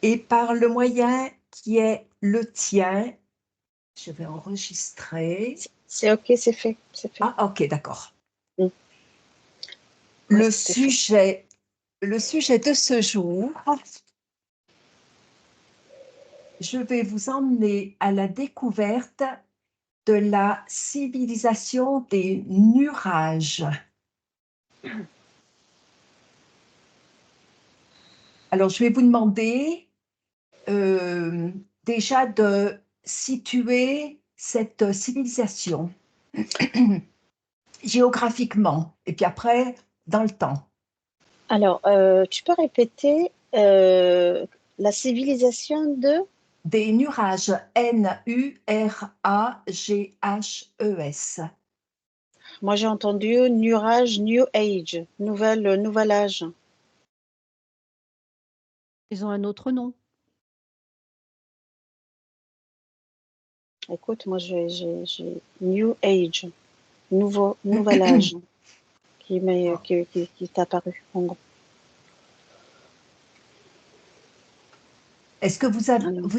et par le moyen qui est le tien, je vais enregistrer. C'est OK, c'est fait. Ah, ok, d'accord. Mm. Ouais, Le c'était fait. sujet, le sujet de ce jour, je vais vous emmener à la découverte de la civilisation des Nurages. Alors, je vais vous demander déjà de situer cette civilisation géographiquement et puis après dans le temps. Alors, tu peux répéter la civilisation de... Des Nurages, Nurages. Moi, j'ai entendu Nurage, New Age, nouvel âge. Ils ont un autre nom. Écoute, moi, j'ai New Age, nouvel âge qui est apparu, en gros. Est-ce que vous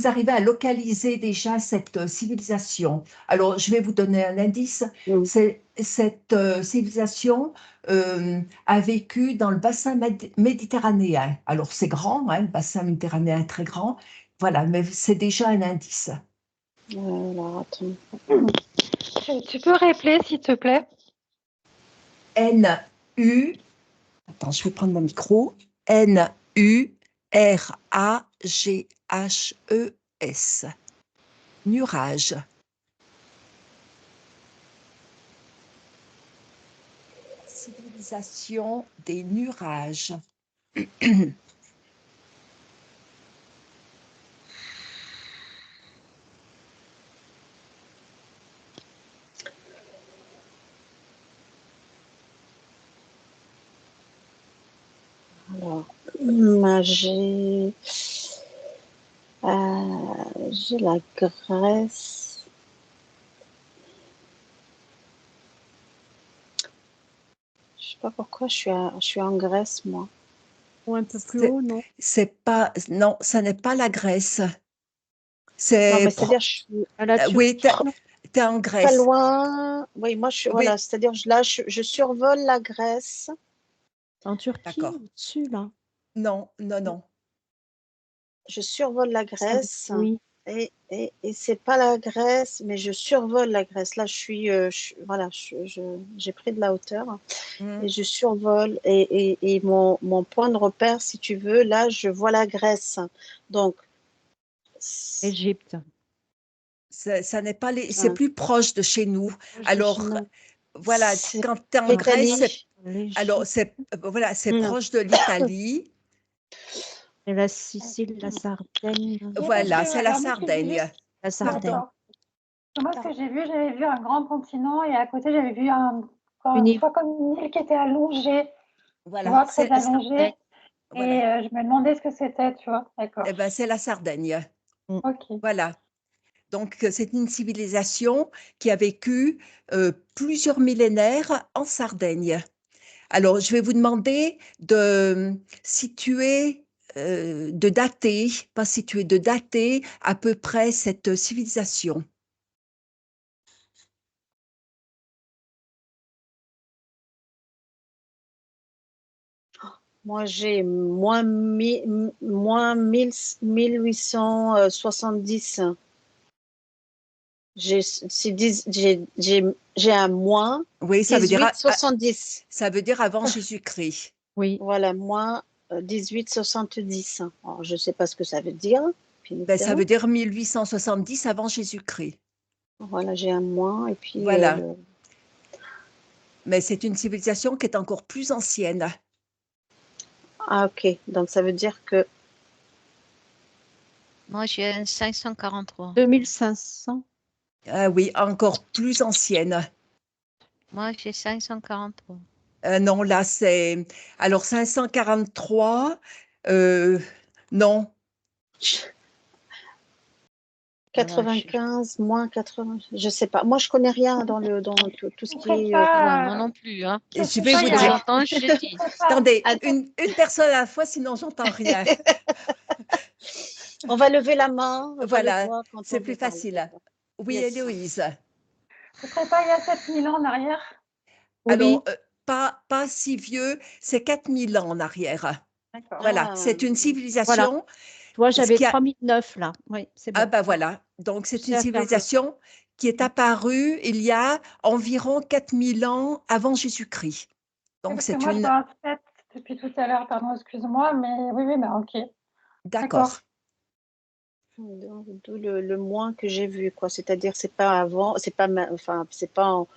arrivez à localiser déjà cette civilisation? Alors, je vais vous donner un indice. Mm. Cette civilisation a vécu dans le bassin méditerranéen. Alors, c'est grand, hein, le bassin méditerranéen est très grand. Voilà, mais c'est déjà un indice. Alors, attends. Tu peux rappeler, s'il te plaît? N-U, attends, je vais prendre mon micro. Nurages. Nurage. Civilisation des Nurages. Alors, j'ai la Grèce. Je sais pas pourquoi je suis en Grèce, moi. Ou un peu plus haut, non? Non, ça n'est pas la Grèce. Non, C'est, mais c'est-à-dire, je suis À la oui, Turquie, non? t'es en pas Grèce. loin. Oui, moi, voilà, Oui, c'est-à-dire, là, je survole la Grèce. En Turquie, d'accord. au-dessus, là. Non, non, non. Je survole la Grèce. Oui. Et c'est pas la Grèce, mais je survole la Grèce. Là, voilà, j'ai pris de la hauteur et je survole. Et mon point de repère, si tu veux, là, je vois la Grèce. Donc, Égypte. Ça n'est pas c'est plus proche de chez nous. Alors, voilà, c'est quand tu es en Grèce, l'Italie. alors L'Égypte. voilà, c'est Non. proche de l'Italie. Et la Sicile, la Sardaigne. Voilà, c'est la Sardaigne. La Sardaigne. D'accord. Moi, ce que j'avais vu un grand continent et à côté, j'avais vu encore Une une île. fois comme une île qui était allongée, tu Voilà, vois, c'est très allongée. voilà. Et je me demandais ce que c'était, tu vois. D'accord. Eh ben, c'est la Sardaigne. Ok. Voilà. Donc, c'est une civilisation qui a vécu plusieurs millénaires en Sardaigne. Alors, je vais vous demander de situer, de dater, pas situer, de dater à peu près cette civilisation. Moi, j'ai moins 1870. J'ai un moins Oui, ça veut dire, 1870. ça veut dire avant Jésus-Christ. Oui. Voilà, moins 1870. Alors, je ne sais pas ce que ça veut dire. Ben, ça veut dire 1870 avant Jésus-Christ. Voilà, j'ai un moins. Et puis, Voilà. Mais c'est une civilisation qui est encore plus ancienne. Ah, ok. Donc, ça veut dire que... Moi, j'ai un 543. 2500. Ah oui, encore plus ancienne. Moi, j'ai 543. Non, là, c'est... Alors, 543, non. 95, moins 80, je sais pas. Moi, je connais rien dans tout ce Je qui sais est. pas, Moi non plus, hein. Et je je sais vais pas, vous il y Que dire. a, j'entends, je je dis. sais pas. Attendez, Attends, une personne à la fois, sinon j'entends rien. on va lever la main, on va le Voilà, voir quand c'est on plus veut parler. facile. Oui, Yes. Héloïse. Ce serait pas il y a 7000 ans en arrière? Alors, Oui, pas si vieux, c'est 4000 ans en arrière. D'accord. Voilà, Ah, c'est une voilà. civilisation. Tu vois, Ce j'avais qui a, 3009 là. Oui, c'est ah bon. ben voilà, donc Je c'est sais une à faire le. civilisation qui est apparue il y a environ 4000 ans avant Jésus-Christ. Oui, Donc parce que c'est moi, je une... vois un 7 depuis tout à l'heure, pardon, excuse-moi, mais oui, oui, bah, ok, d'accord. D'accord. d'où le moins que j'ai vu, quoi. C'est-à-dire, c'est pas avant, c'est pas, enfin, c'est pas en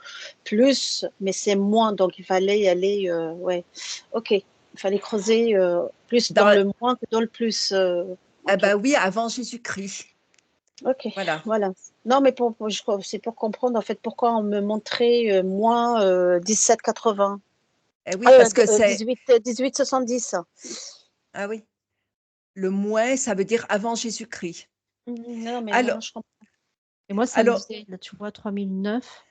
plus, mais c'est moins. Donc, il fallait y aller, ouais. Ok, il fallait creuser plus dans Dans, le moins que dans le plus. ah Ok, ben oui, avant Jésus-Christ. ok, Voilà. voilà. Non, mais c'est pour comprendre en fait pourquoi on me montrait moins 17,80. Oui, parce que c'est... 18,70. Ah oui, le moins, ça veut dire avant Jésus-Christ. Non, mais maintenant Alors, je comprends. Et moi, ça me alors, faisait, là, tu vois, 3009,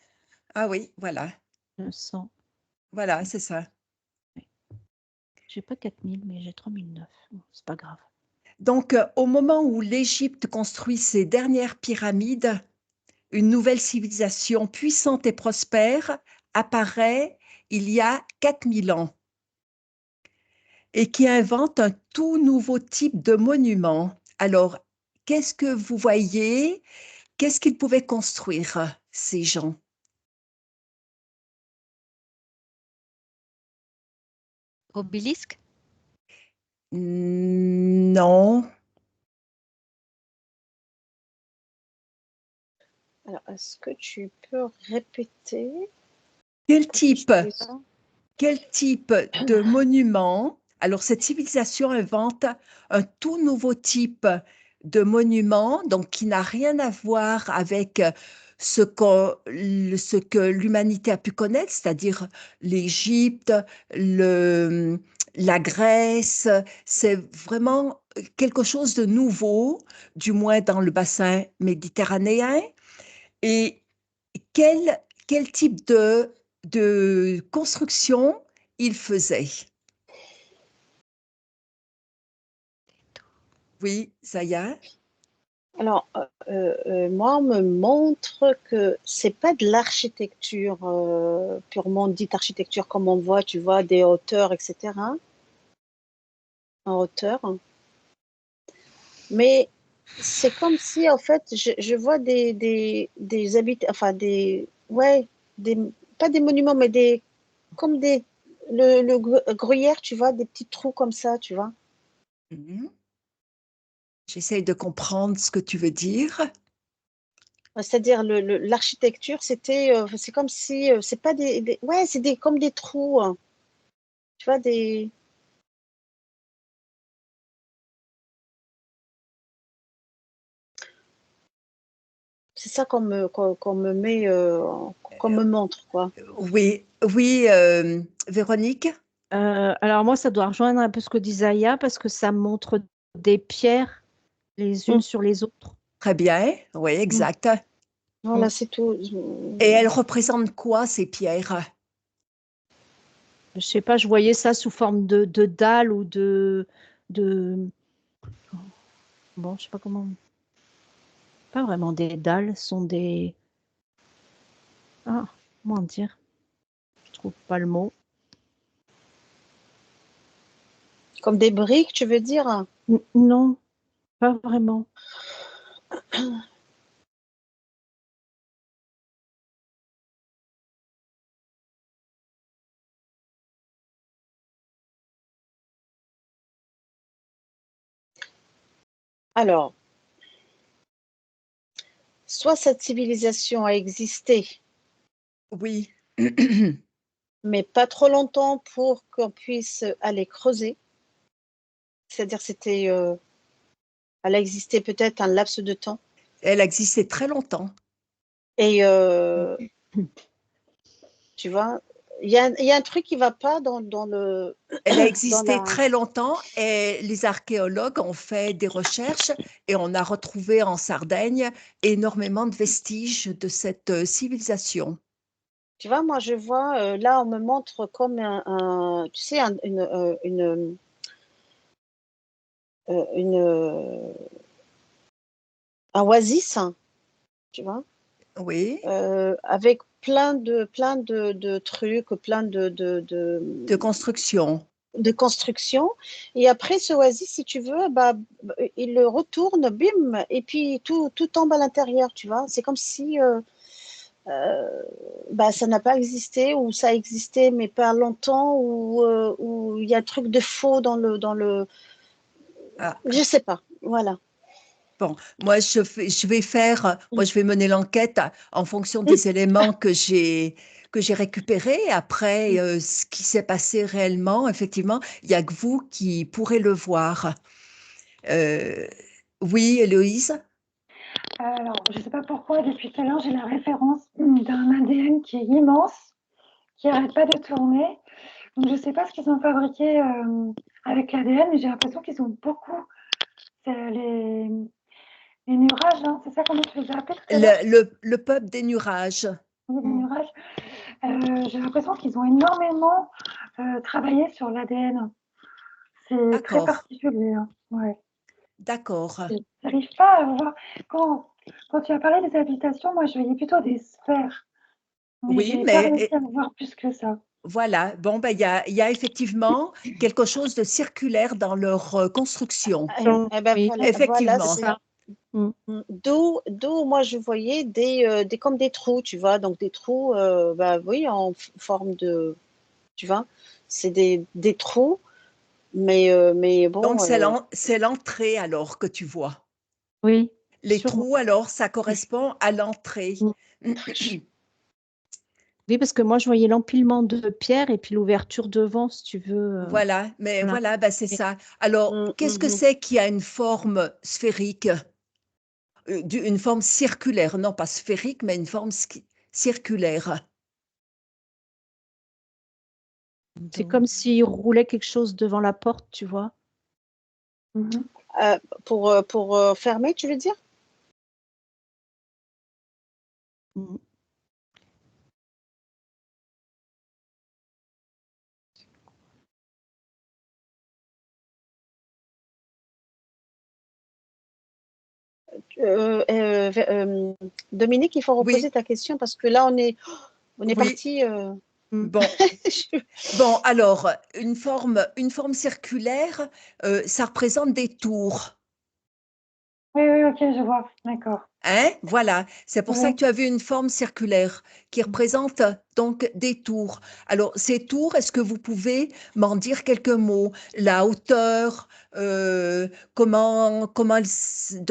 ah oui, voilà, 900. voilà, c'est ça. J'ai pas 4000, mais j'ai 3009. Bon, c'est pas grave. Donc, au moment où l'Égypte construit ses dernières pyramides, une nouvelle civilisation puissante et prospère apparaît il y a 4000 ans et qui invente un tout nouveau type de monument. Alors, qu'est-ce que vous voyez? Qu'est-ce qu'ils pouvaient construire, ces gens? Obélisque? Non. Alors, est-ce que tu peux répéter? Quel Parce que je type, savais pas. quel type de monument? Alors, cette civilisation invente un tout nouveau type de monument, donc qui n'a rien à voir avec ce que l'humanité a pu connaître, c'est-à-dire l'Égypte, la Grèce. C'est vraiment quelque chose de nouveau, du moins dans le bassin méditerranéen. Et quel type de construction il faisait? Oui, Zaya? Alors, moi, on me montre que c'est pas de l'architecture purement dite architecture comme on voit, tu vois, des hauteurs, etc. En hauteur. Mais c'est comme si, en fait, je vois des habitants, enfin, ouais, des, pas des monuments, mais comme le gruyère, tu vois, des petits trous comme ça, tu vois. Mhm. J'essaye de comprendre ce que tu veux dire. C'est-à-dire l'architecture, c'est comme si, c'est pas ouais, c'est comme des trous, hein. Tu vois, c'est ça qu'on me met, qu'on me montre, quoi. Oui, oui, Véronique? Alors moi, ça doit rejoindre un peu ce que dit Zaya, parce que ça montre des pierres les unes Mm. sur les autres. Très bien, oui, Mm. exact. Voilà, Mm. c'est tout. Et elles représentent quoi, ces pierres? Je sais pas, je voyais ça sous forme de dalles ou de... Bon, je sais pas comment... Pas vraiment des dalles, ce sont des... Ah, comment dire? Je trouve pas le mot. Comme des briques, tu veux dire? Non, pas vraiment. Alors, soit cette civilisation a existé, Oui. mais pas trop longtemps pour qu'on puisse aller creuser. C'est-à-dire, elle a existé peut-être un laps de temps. Elle existait très longtemps. Et tu vois, il y a un truc qui ne va pas dans le… Elle a Dans existé la… très longtemps et les archéologues ont fait des recherches et on a retrouvé en Sardaigne énormément de vestiges de cette civilisation. Tu vois, moi, je vois, là, on me montre comme tu sais, un oasis, hein, tu vois, Oui, avec plein de trucs, plein de construction. de constructions. Et après, ce oasis, si tu veux, bah, il le retourne, bim, et puis tout tombe à l'intérieur, tu vois. C'est comme si bah, ça n'a pas existé, ou ça a existé, mais pas longtemps, ou il y a un truc de faux dans le… Ah, Je sais pas, voilà. bon, moi je vais faire, moi je vais mener l'enquête en fonction des éléments que j'ai récupérés. Après, ce qui s'est passé réellement, effectivement, il y a que vous qui pourrez le voir. Euh, oui, Héloïse? Alors, je ne sais pas pourquoi, depuis tout à l'heure, j'ai la référence d'un ADN qui est immense, qui n'arrête pas de tourner. Donc, je ne sais pas ce qu'ils ont fabriqué avec l'ADN, mais j'ai l'impression qu'ils ont beaucoup. C'est les nuages, hein, c'est ça comment tu les as appelés tout à l'heure? Le peuple des nuages. Oui, les nuages. J'ai l'impression qu'ils ont énormément travaillé sur l'ADN. C'est très D'accord, particulier, hein. Ouais. d'accord. J'arrive pas à voir. Quand tu as parlé des habitations, moi, je voyais plutôt des sphères. Mais Oui, j'ai pas mais réussi à voir plus que ça. voilà. Bon, ben, il y a effectivement quelque chose de circulaire dans leur construction. Eh ben Oui, voilà, c'est Effectivement. c'est ça. Mm. d'où moi je voyais comme des trous, tu vois, donc des trous, bah oui, forme de, tu vois, c'est des trous, mais Donc, bon, c'est l'entrée alors que tu vois. Oui, Les sûrement. trous, alors, ça correspond à l'entrée. Mm. Oui, parce que moi, je voyais l'empilement de pierres et puis l'ouverture devant, si tu veux. Voilà, mais Voilà. voilà, ben c'est Et- ça. Alors, mm, qu'est-ce que mhm. c'est qui a une forme sphérique, une forme circulaire, non pas sphérique, mais une forme circulaire? C'est comme s'il roulait quelque chose devant la porte, tu vois. Mhm. Pour fermer, tu veux dire? Mm. Dominique, il faut Oui, reposer ta question parce que là, on est oui. parti. Mm. Bon, bon, alors, une forme circulaire, ça représente des tours. Oui, oui, ok, je vois. D'accord. Hein? Voilà, c'est pour ça que Oui. tu as vu une forme circulaire qui représente donc des tours. Alors, ces tours, est-ce que vous pouvez m'en dire quelques mots? La hauteur, de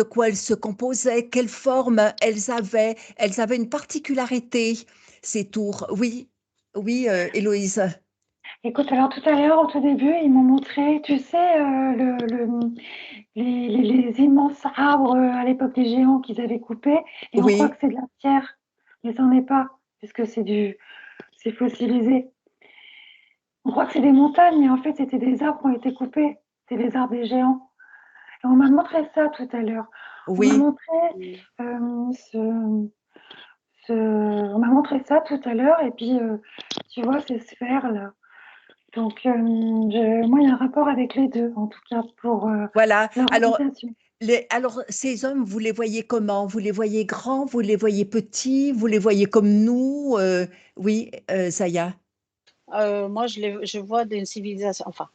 quoi elles se composaient, quelle forme elles avaient? Elles avaient une particularité, ces tours. Oui, oui, Héloïse. Écoute, alors tout à l'heure, au tout début, ils m'ont montré, tu sais, les immenses arbres à l'époque des géants qu'ils avaient coupés, et on croit que Oui, c'est de la pierre, mais ça n'en est pas, puisque c'est fossilisé. On croit que c'est des montagnes, mais en fait, c'était des arbres qui ont été coupés. C'est les arbres des géants. Et on m'a montré ça tout à l'heure. On m'a oui. montré ce, on m'a montré ça tout à l'heure, et puis tu vois ces sphères-là. Donc, moi, il y a un rapport avec les deux, en tout cas, pour Voilà. leur Alors, habitation. alors, ces hommes, vous les voyez comment? Vous les voyez grands? Vous les voyez petits? Vous les voyez comme nous? Oui, Zaya. Moi, je vois d'une civilisation, enfin,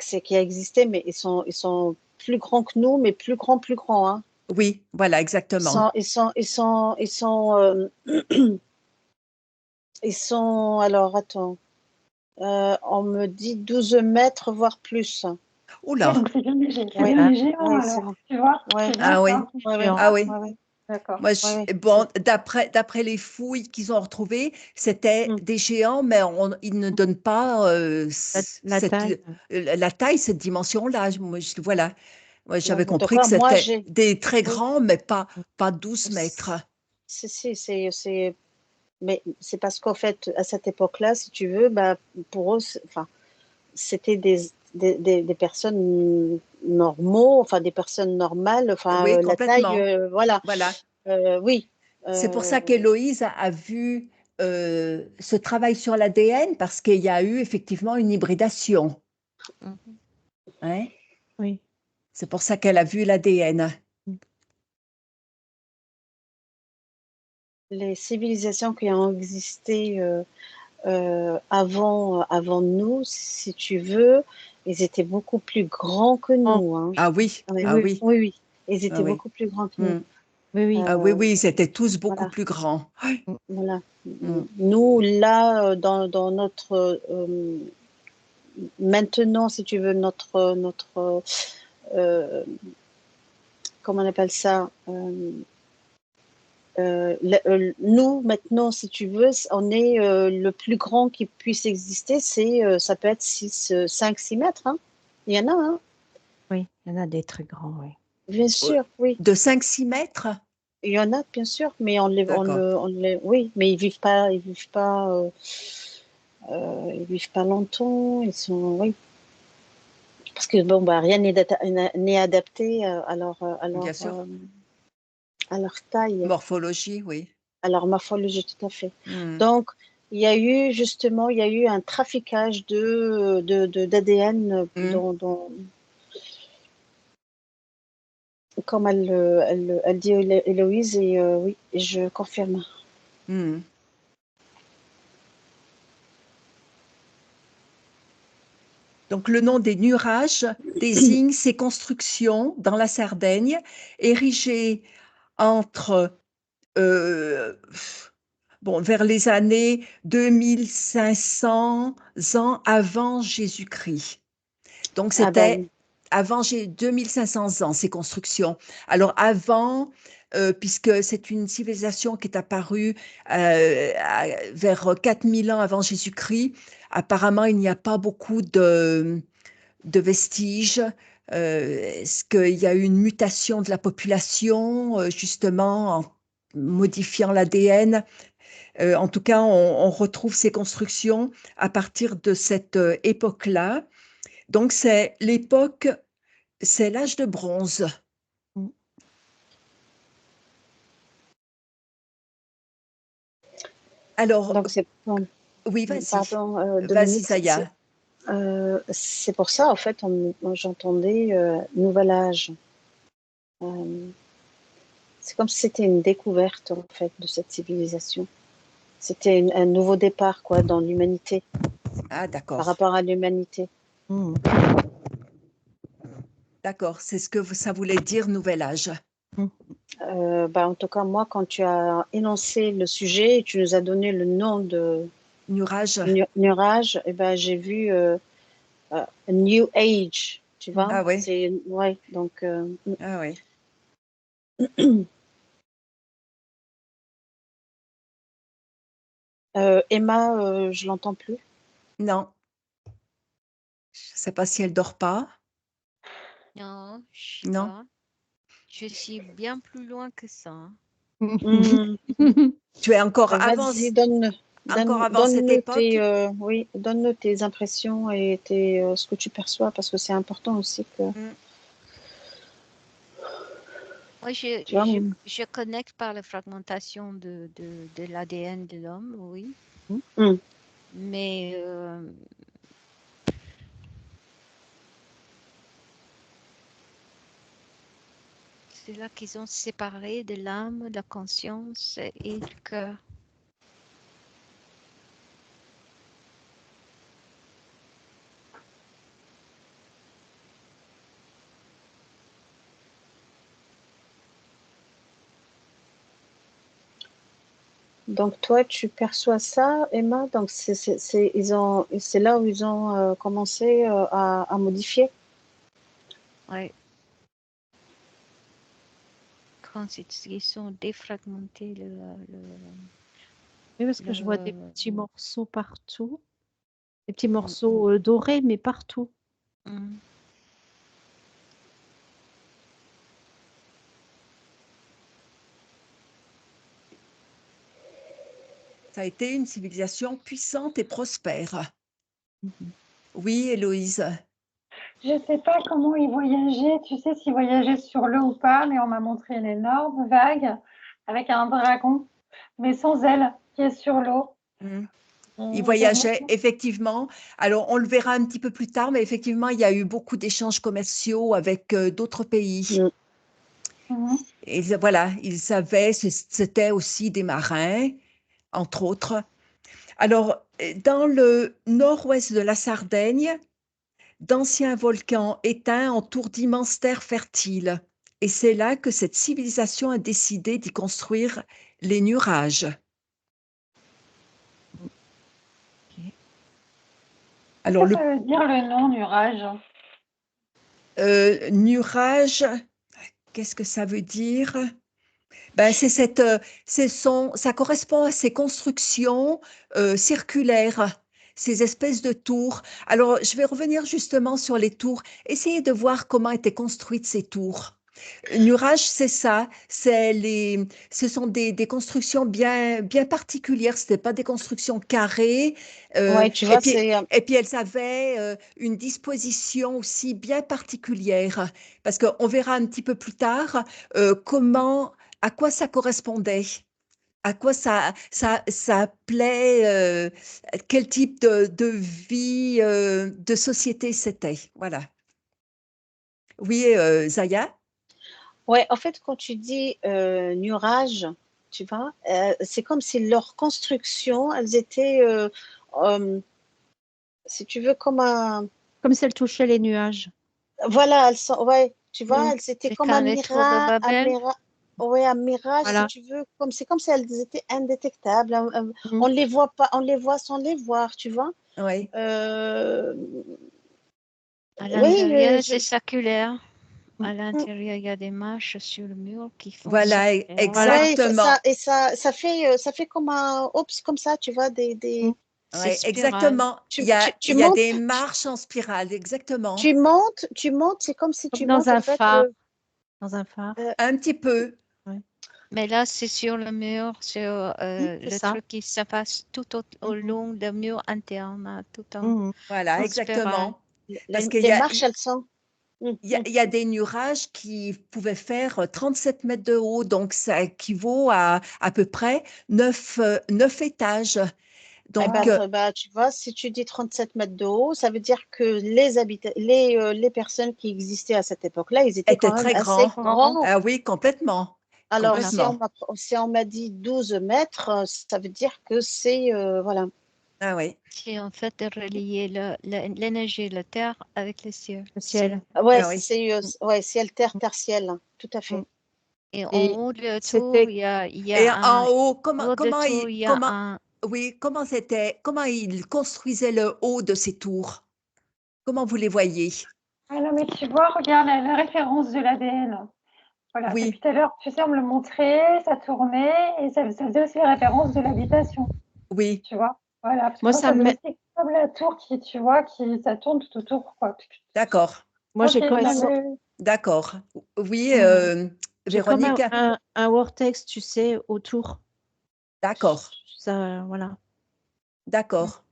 c'est qui a existé, mais ils sont plus grands que nous, mais plus grands, hein. Oui, voilà, exactement. Ils sont, alors, attends, on me dit 12 mètres, voire plus. Oh Oui, là, donc c'est bien léger. C'est Oui, bien Ah, les géants, oui, c'est alors. bon. Tu vois, Ouais, c'est bien ah ça. oui, ouais, ouais, géant. ah oui. ouais, ouais, D'accord. Moi, ouais, bon, d'après les fouilles qu'ils ont retrouvées, c'était Mm. des géants, mais ils ne donnent pas La taille. la taille, cette dimension-là. Voilà. Moi, Ouais, j'avais en tout compris que cas, moi, c'était des très oui, grands, mais pas 12 mètres. si, si, c'est mais c'est parce qu'en fait, à cette époque-là, si tu veux, bah, pour eux, enfin, c'était des personnes normaux, enfin des personnes normales, enfin Oui, la taille, complètement. voilà. Voilà. Oui. C'est pour euh, ça qu'Héloïse a vu ce travail sur l'ADN parce qu'il y a eu effectivement une hybridation. Mhm. Hein. Oui. C'est pour ça qu'elle a vu l'ADN. les civilisations qui ont existé avant nous, si tu veux, ils étaient beaucoup plus grands que Oh, nous. Hein. Ah oui, Oui, ah oui, oui, oui, oui. Ils ah étaient oui. beaucoup plus grands que nous. Hmm. oui, oui. Ah oui, Euh, oui, ils étaient tous beaucoup voilà, plus grands. voilà. Hmm. Nous, là, dans notre maintenant, si tu veux, notre euh, comment on appelle ça nous, maintenant, si tu veux, on est le plus grand qui puisse exister, ça peut être 5, 6 mètres. Hein. Il y en a, hein. Oui, il y en a des très grands, oui. Bien sûr, oui. De 5-6 mètres? Il y en a, bien sûr, mais D'accord. oui, mais ils vivent pas longtemps. Ils sont, oui, parce que bon, bah, rien n'est adapté Bien sûr. à leur taille. Morphologie, oui. Alors, morphologie, tout à fait. Hmm. Donc, il y a eu un traficage d'ADN Hmm. comme elle dit Héloïse, et oui, je confirme. Hmm. Donc, le nom des Nurages désigne ces constructions dans la Sardaigne, érigées entre, euh, bon, vers les années 2500 ans avant Jésus-Christ. Donc, Ah c'était ben, avant 2500 ans, ces constructions. Alors, avant, puisque c'est une civilisation qui est apparue vers 4000 ans avant Jésus-Christ, apparemment, il n'y a pas beaucoup de vestiges. Est-ce qu'il y a eu une mutation de la population, justement, en modifiant l'ADN? En tout cas, on retrouve ces constructions à partir de cette époque-là. Donc, c'est l'âge de bronze. Mm. Alors, donc oui, vas-y, pardon, vas-y, Dominique, Zaya. c'est pour ça, en fait, moi, j'entendais Nouvel Âge. Euh, c'est comme si c'était une découverte, en fait, de cette civilisation. C'était un nouveau départ, quoi, dans l'humanité, Ah, par d'accord, rapport à l'humanité. Mm. d'accord, c'est ce que ça voulait dire, nouvel âge. Mm. Bah, en tout cas, moi, quand tu as énoncé le sujet et tu nous as donné le nom de Nurage. Nurage, eh ben, j'ai vu New Age, tu vois. Ah oui, C'est, ouais, donc, ah oui. Emma, je l'entends plus. Non, je ne sais pas si elle dort pas. Non, je sais Non. pas. Je suis bien plus loin que ça. Hein. Hmm. Tu es Vas-y, encore avant cette donne-nous époque? oui, donne-nous tes impressions et ce que tu perçois, parce que c'est important aussi que, Hmm. Moi, tu vois. je connecte par la fragmentation de l'ADN de l'homme, oui. Hmm. Mais c'est là qu'ils ont séparé de l'âme, de la conscience et du cœur. Donc toi, tu perçois ça, Emma. Donc c'est là où ils ont commencé à modifier. Ouais. Quand ils sont défragmentés, Oui, parce que je vois des le- petits morceaux partout, des petits morceaux dorés, mais partout. Hmm. Ça a été une civilisation puissante et prospère. Mhm. Oui, Héloïse. Je ne sais pas comment ils voyageaient, tu sais s'ils voyageaient sur l'eau ou pas, mais on m'a montré une énorme vague avec un dragon, mais sans aile, qui est sur l'eau. Mm. Et Ils je me voyageaient effectivement. Alors, on le verra un petit peu plus tard, mais effectivement, il y a eu beaucoup d'échanges commerciaux avec d'autres pays. Mhm. Et voilà, ils savaient, c'était aussi des marins, entre autres. Alors, dans le nord-ouest de la Sardaigne, d'anciens volcans éteints entourent d'immenses terres fertiles. Et c'est là que cette civilisation a décidé d'y construire les nurages. Ok. Alors, Qu'est-ce que ça veut dire le nom nuage? nurage, qu'est-ce que ça veut dire? Ben, ça correspond à ces constructions circulaires, ces espèces de tours. Alors, je vais revenir justement sur les tours. Essayez de voir comment étaient construites ces tours. Nurage, c'est ça. Ce sont des constructions bien particulières. Ce n'étaient pas des constructions carrées. Ouais, tu Et vois, puis, c'est et puis, elles avaient une disposition aussi bien particulière. Parce qu'on verra un petit peu plus tard à quoi ça correspondait, à quoi ça appelait, quel type de vie, de société c'était. Voilà. Oui, Zaya? ouais, en fait, quand tu dis nuage, tu vois, c'est comme si leur construction, elles étaient, si tu veux, comme un. Comme si elle touchait les nuages. Voilà, elles sont, ouais, tu vois, Mhm. elles étaient C'est comme quand les tours de Babel. ouais, un mirage, si Voilà. tu veux, c'est comme si elles étaient indétectables. Mhm. On les voit pas, on les voit sans les voir, tu vois. Oui. Euh, À oui, l'intérieur, c'est circulaire. À Mm. l'intérieur, il y a des marches sur le mur qui font Voilà, circulaire. Voilà. ouais, exactement. ça fait comme un, oups, comme ça, tu vois, Mm. C'est Ouais, spirale. exactement. tu, Il y a des marches en spirale, exactement. tu montes, c'est comme si Comme tu dans montes, en un fait, phare. Dans un phare. Un petit peu. Ouais. Mais là, c'est sur le mur, sur C'est le ça. truc qui se passe tout au Mhm. long du mur interne, tout Mhm. Voilà, en spirale. exactement. Parce qu'il y les a, marches, elles sont. il y a des nuages qui pouvaient faire 37 mètres de haut, donc ça équivaut à peu près 9 étages. Eh Donc, ben, tu vois, si tu dis 37 mètres de haut, ça veut dire que les personnes qui existaient à cette époque-là, ils étaient était quand même très assez grand. Grand. grands. Ah oui, complètement. Alors, Voilà. Complètement. si on m'a dit 12 mètres, ça veut dire que c'est, voilà. Ah oui, C'est en fait de relier l'énergie de la Terre avec le ciel. Le ciel. Ouais, ah oui. ouais, ciel, terre, tertiel, tout à fait. Mm. Et en Et haut de tout, c'était il y Et a en un, haut, en haut de tout, il y a un, oui, comment ils construisaient le haut de ces tours? Comment vous les voyez? Ah non, mais tu vois, regarde la référence de l'ADN. Voilà, depuis Oui, tout à l'heure, tu sais, on me le montrait, ça tournait et ça faisait aussi la référence de l'habitation, oui, tu vois. Voilà, parce que moi moi, ça ça me faisait met... aussi comme la tour qui, tu vois, ça tourne tout autour, quoi. d'accord, moi Ok, j'ai comme non, un mais d'accord. Oui, Mhm. J'ai comme Véronique, un vortex, tu sais, autour. d'accord, Ça, voilà. d'accord,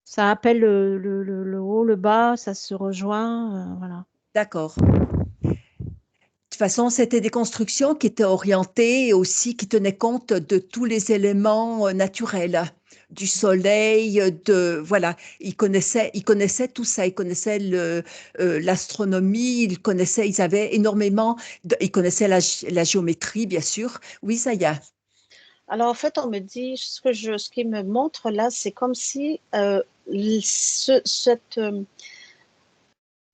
Ça appelle le haut, le bas, ça se rejoint, voilà. d'accord. De toute façon, c'était des constructions qui étaient orientées et aussi qui tenaient compte de tous les éléments naturels, du soleil, voilà. Ils connaissaient tout ça. Ils connaissaient l'astronomie. Ils avaient énormément. Ils connaissaient la géométrie, bien sûr. Oui, ça y est. Alors, en fait, on me dit, ce qui me montre là, c'est comme si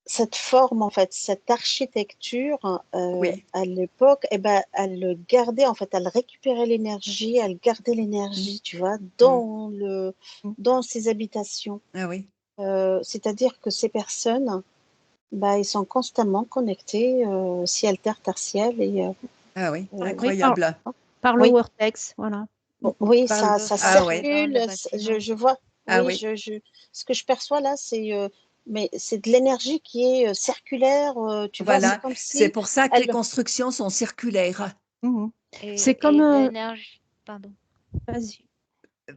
cette forme, en fait, cette architecture, Oui. à l'époque, eh ben, elle gardait, en fait, elle récupérait l'énergie, elle gardait l'énergie, tu vois, Mm. dans ces habitations. Ah oui. C'est-à-dire que ces personnes, bah, ils sont constamment connectés, ciel, terre, tertiel, et Ah oui. Oui, par, Incroyable. par le oui, vortex, voilà. Mhm. oui, par le ça Ah oui. phare dans circule. le bâtiment. Je vois, Ah oui, oui. ce que je perçois là, mais c'est de l'énergie qui est circulaire. Tu vois, c'est Voilà. comme C'est si pour ça que les elle. constructions sont circulaires. Mhm. Et, C'est comme... et l'énergie, pardon. vas-y.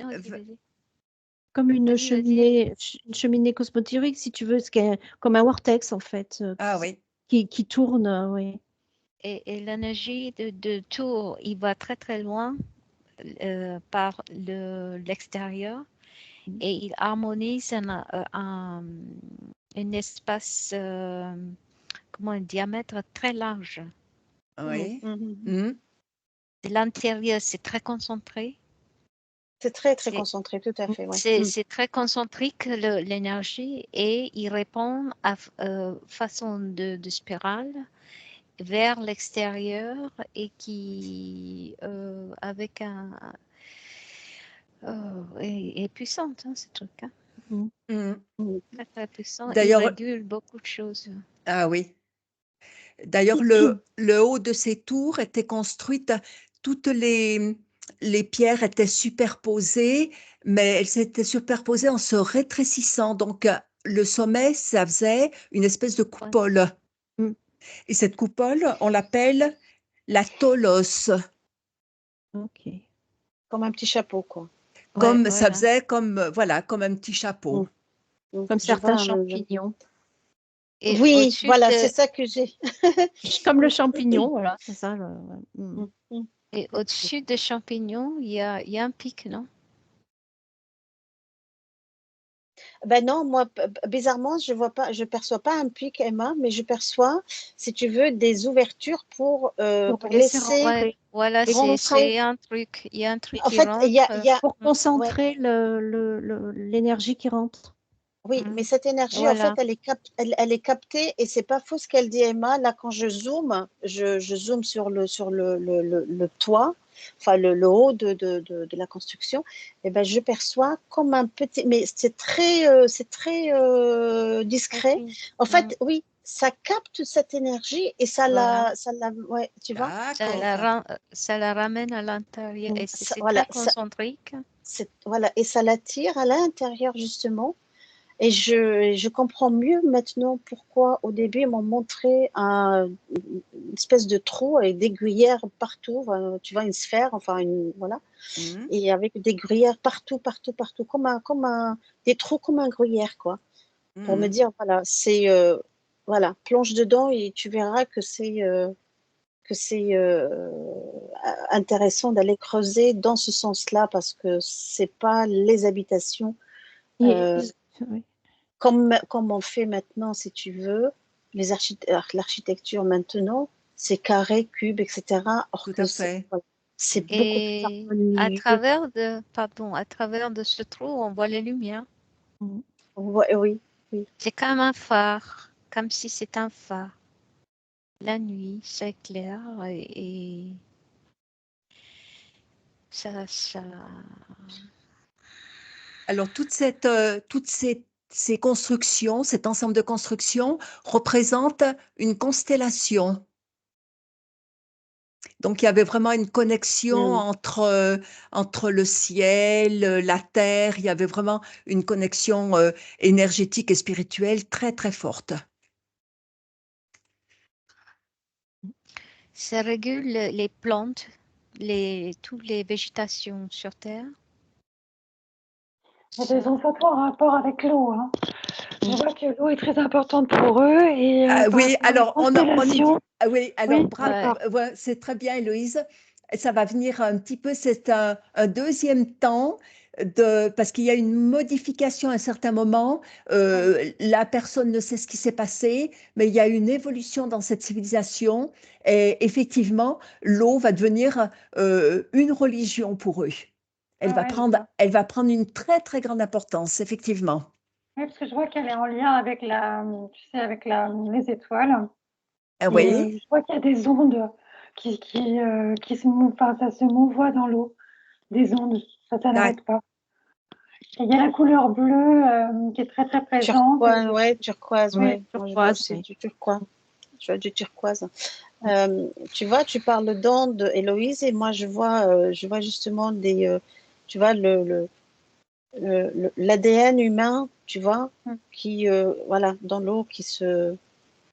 Non, v- vas-y, vas-y. Comme Vas-y, vas-y. une cheminée cosmothéorique, si tu veux, comme un vortex, en fait, Ah oui. qui tourne, oui. Et l'énergie de tour, il va très très loin par l'extérieur et il harmonise un espace, comment un diamètre très large. Oui. Mhm. Mhm. De l'intérieur, c'est très concentré. C'est très, très C'est concentré, tout à fait, ouais. c'est très concentrique l'énergie et il répond à façon de spirale vers l'extérieur et qui avec est puissante ce truc, hein. Mhm. Mhm. Très très puissant. Il D'ailleurs, régule beaucoup de choses. ah oui. D'ailleurs, le haut de ces tours était construite, toutes les pierres étaient superposées, mais elles s'étaient superposées en se rétrécissant. Donc, le sommet, ça faisait une espèce de Ouais. coupole. Mm. Et cette coupole, on l'appelle la tolos. Ok. Comme un petit chapeau, quoi. Ouais, Comme ça voilà. faisait comme, voilà, comme un petit chapeau. Comme Je certains vois, champignons. Et Oui, au-dessus voilà, de, c'est ça que j'ai. Comme le champignon, voilà, c'est ça. Ouais. Mm, mm. et au-dessus des champignons, il y a un pic, non? Ben non, moi, bizarrement, je vois pas, je perçois pas un pic, Emma, mais je perçois, si tu veux, des ouvertures Pour pour laisser laisser Ouais, rentrer. voilà, Et pour, rentrer. c'est un truc. Il y a un truc En qui fait, rentre. il y a, pour Mm, ouais, concentrer l'énergie qui rentre. oui, mais cette énergie, en fait, voilà. elle est captée et c'est pas faux ce qu'elle dit, Emma. Là, quand je zoome sur le toit, enfin le haut de la construction, et ben, je perçois comme un petit, mais c'est très discret. Tranquille. En Mm, fait, oui, ça capte cette énergie et voilà. ouais, tu vois, D'accord. Ça la ramène à l'intérieur et c'est voilà, très concentrique. voilà, et ça l'attire à l'intérieur justement. Et je comprends mieux maintenant pourquoi au début ils m'ont montré une espèce de trou avec des gruyères partout, tu vois, une sphère, enfin voilà, Mhm. et avec des gruyères partout, partout, partout, des trous comme un gruyère, quoi, pour me Mhm. dire, voilà, voilà, plonge dedans et tu verras que c'est intéressant d'aller creuser dans ce sens-là parce que c'est pas les habitations. Et- Euh, oui. comme on fait maintenant, si tu veux, l'architecture maintenant, c'est carré, cube, etc. Or Tout que à fait. c'est beaucoup plus Et harmonieux. à travers de ce trou, on voit les lumières. Mm. Ouais, oui, oui. C'est comme un phare, comme si c'était un phare. La nuit, c'est clair et ça. Alors, toutes ces constructions, cet ensemble de constructions représente une constellation. Donc, il y avait vraiment une connexion Mm. entre le ciel, la terre. Il y avait vraiment une connexion énergétique et spirituelle très, très forte. Ça régule les plantes, toutes les végétations sur Terre. Mais Ça, ils ont surtout un rapport avec l'eau, hein. Je vois que l'eau est très importante pour eux et Ah par oui, rapport aux alors on y dit. constellations. Ah oui, alors Oui, bravo, ouais. d'accord. ouais, c'est très bien, Héloïse. Ça va venir un petit peu, c'est un deuxième temps parce qu'il y a une modification à un certain moment. Oui, La personne ne sait ce qui s'est passé, mais il y a une évolution dans cette civilisation. Et effectivement, l'eau va devenir une religion pour eux. ah ouais, je vois. Elle va prendre une très, très grande importance, effectivement. Oui, parce que je vois qu'elle est en lien avec tu sais, avec les étoiles. Ah Et oui, je vois qu'il y a des ondes qui se mouvent, enfin, ça se mouvoie dans l'eau. Des ondes, ça n'arrête pas. Et il y a la couleur bleue qui est très très présente. Turquoise, ouais, turquoise, Oui, ouais. Moi, je vois Turquoise, aussi oui. du turquoise. Je vois du turquoise. Tu vois, tu parles d'ondes, Héloïse, et moi, je vois justement tu vois, l'ADN humain, tu vois, mm. voilà, dans l'eau,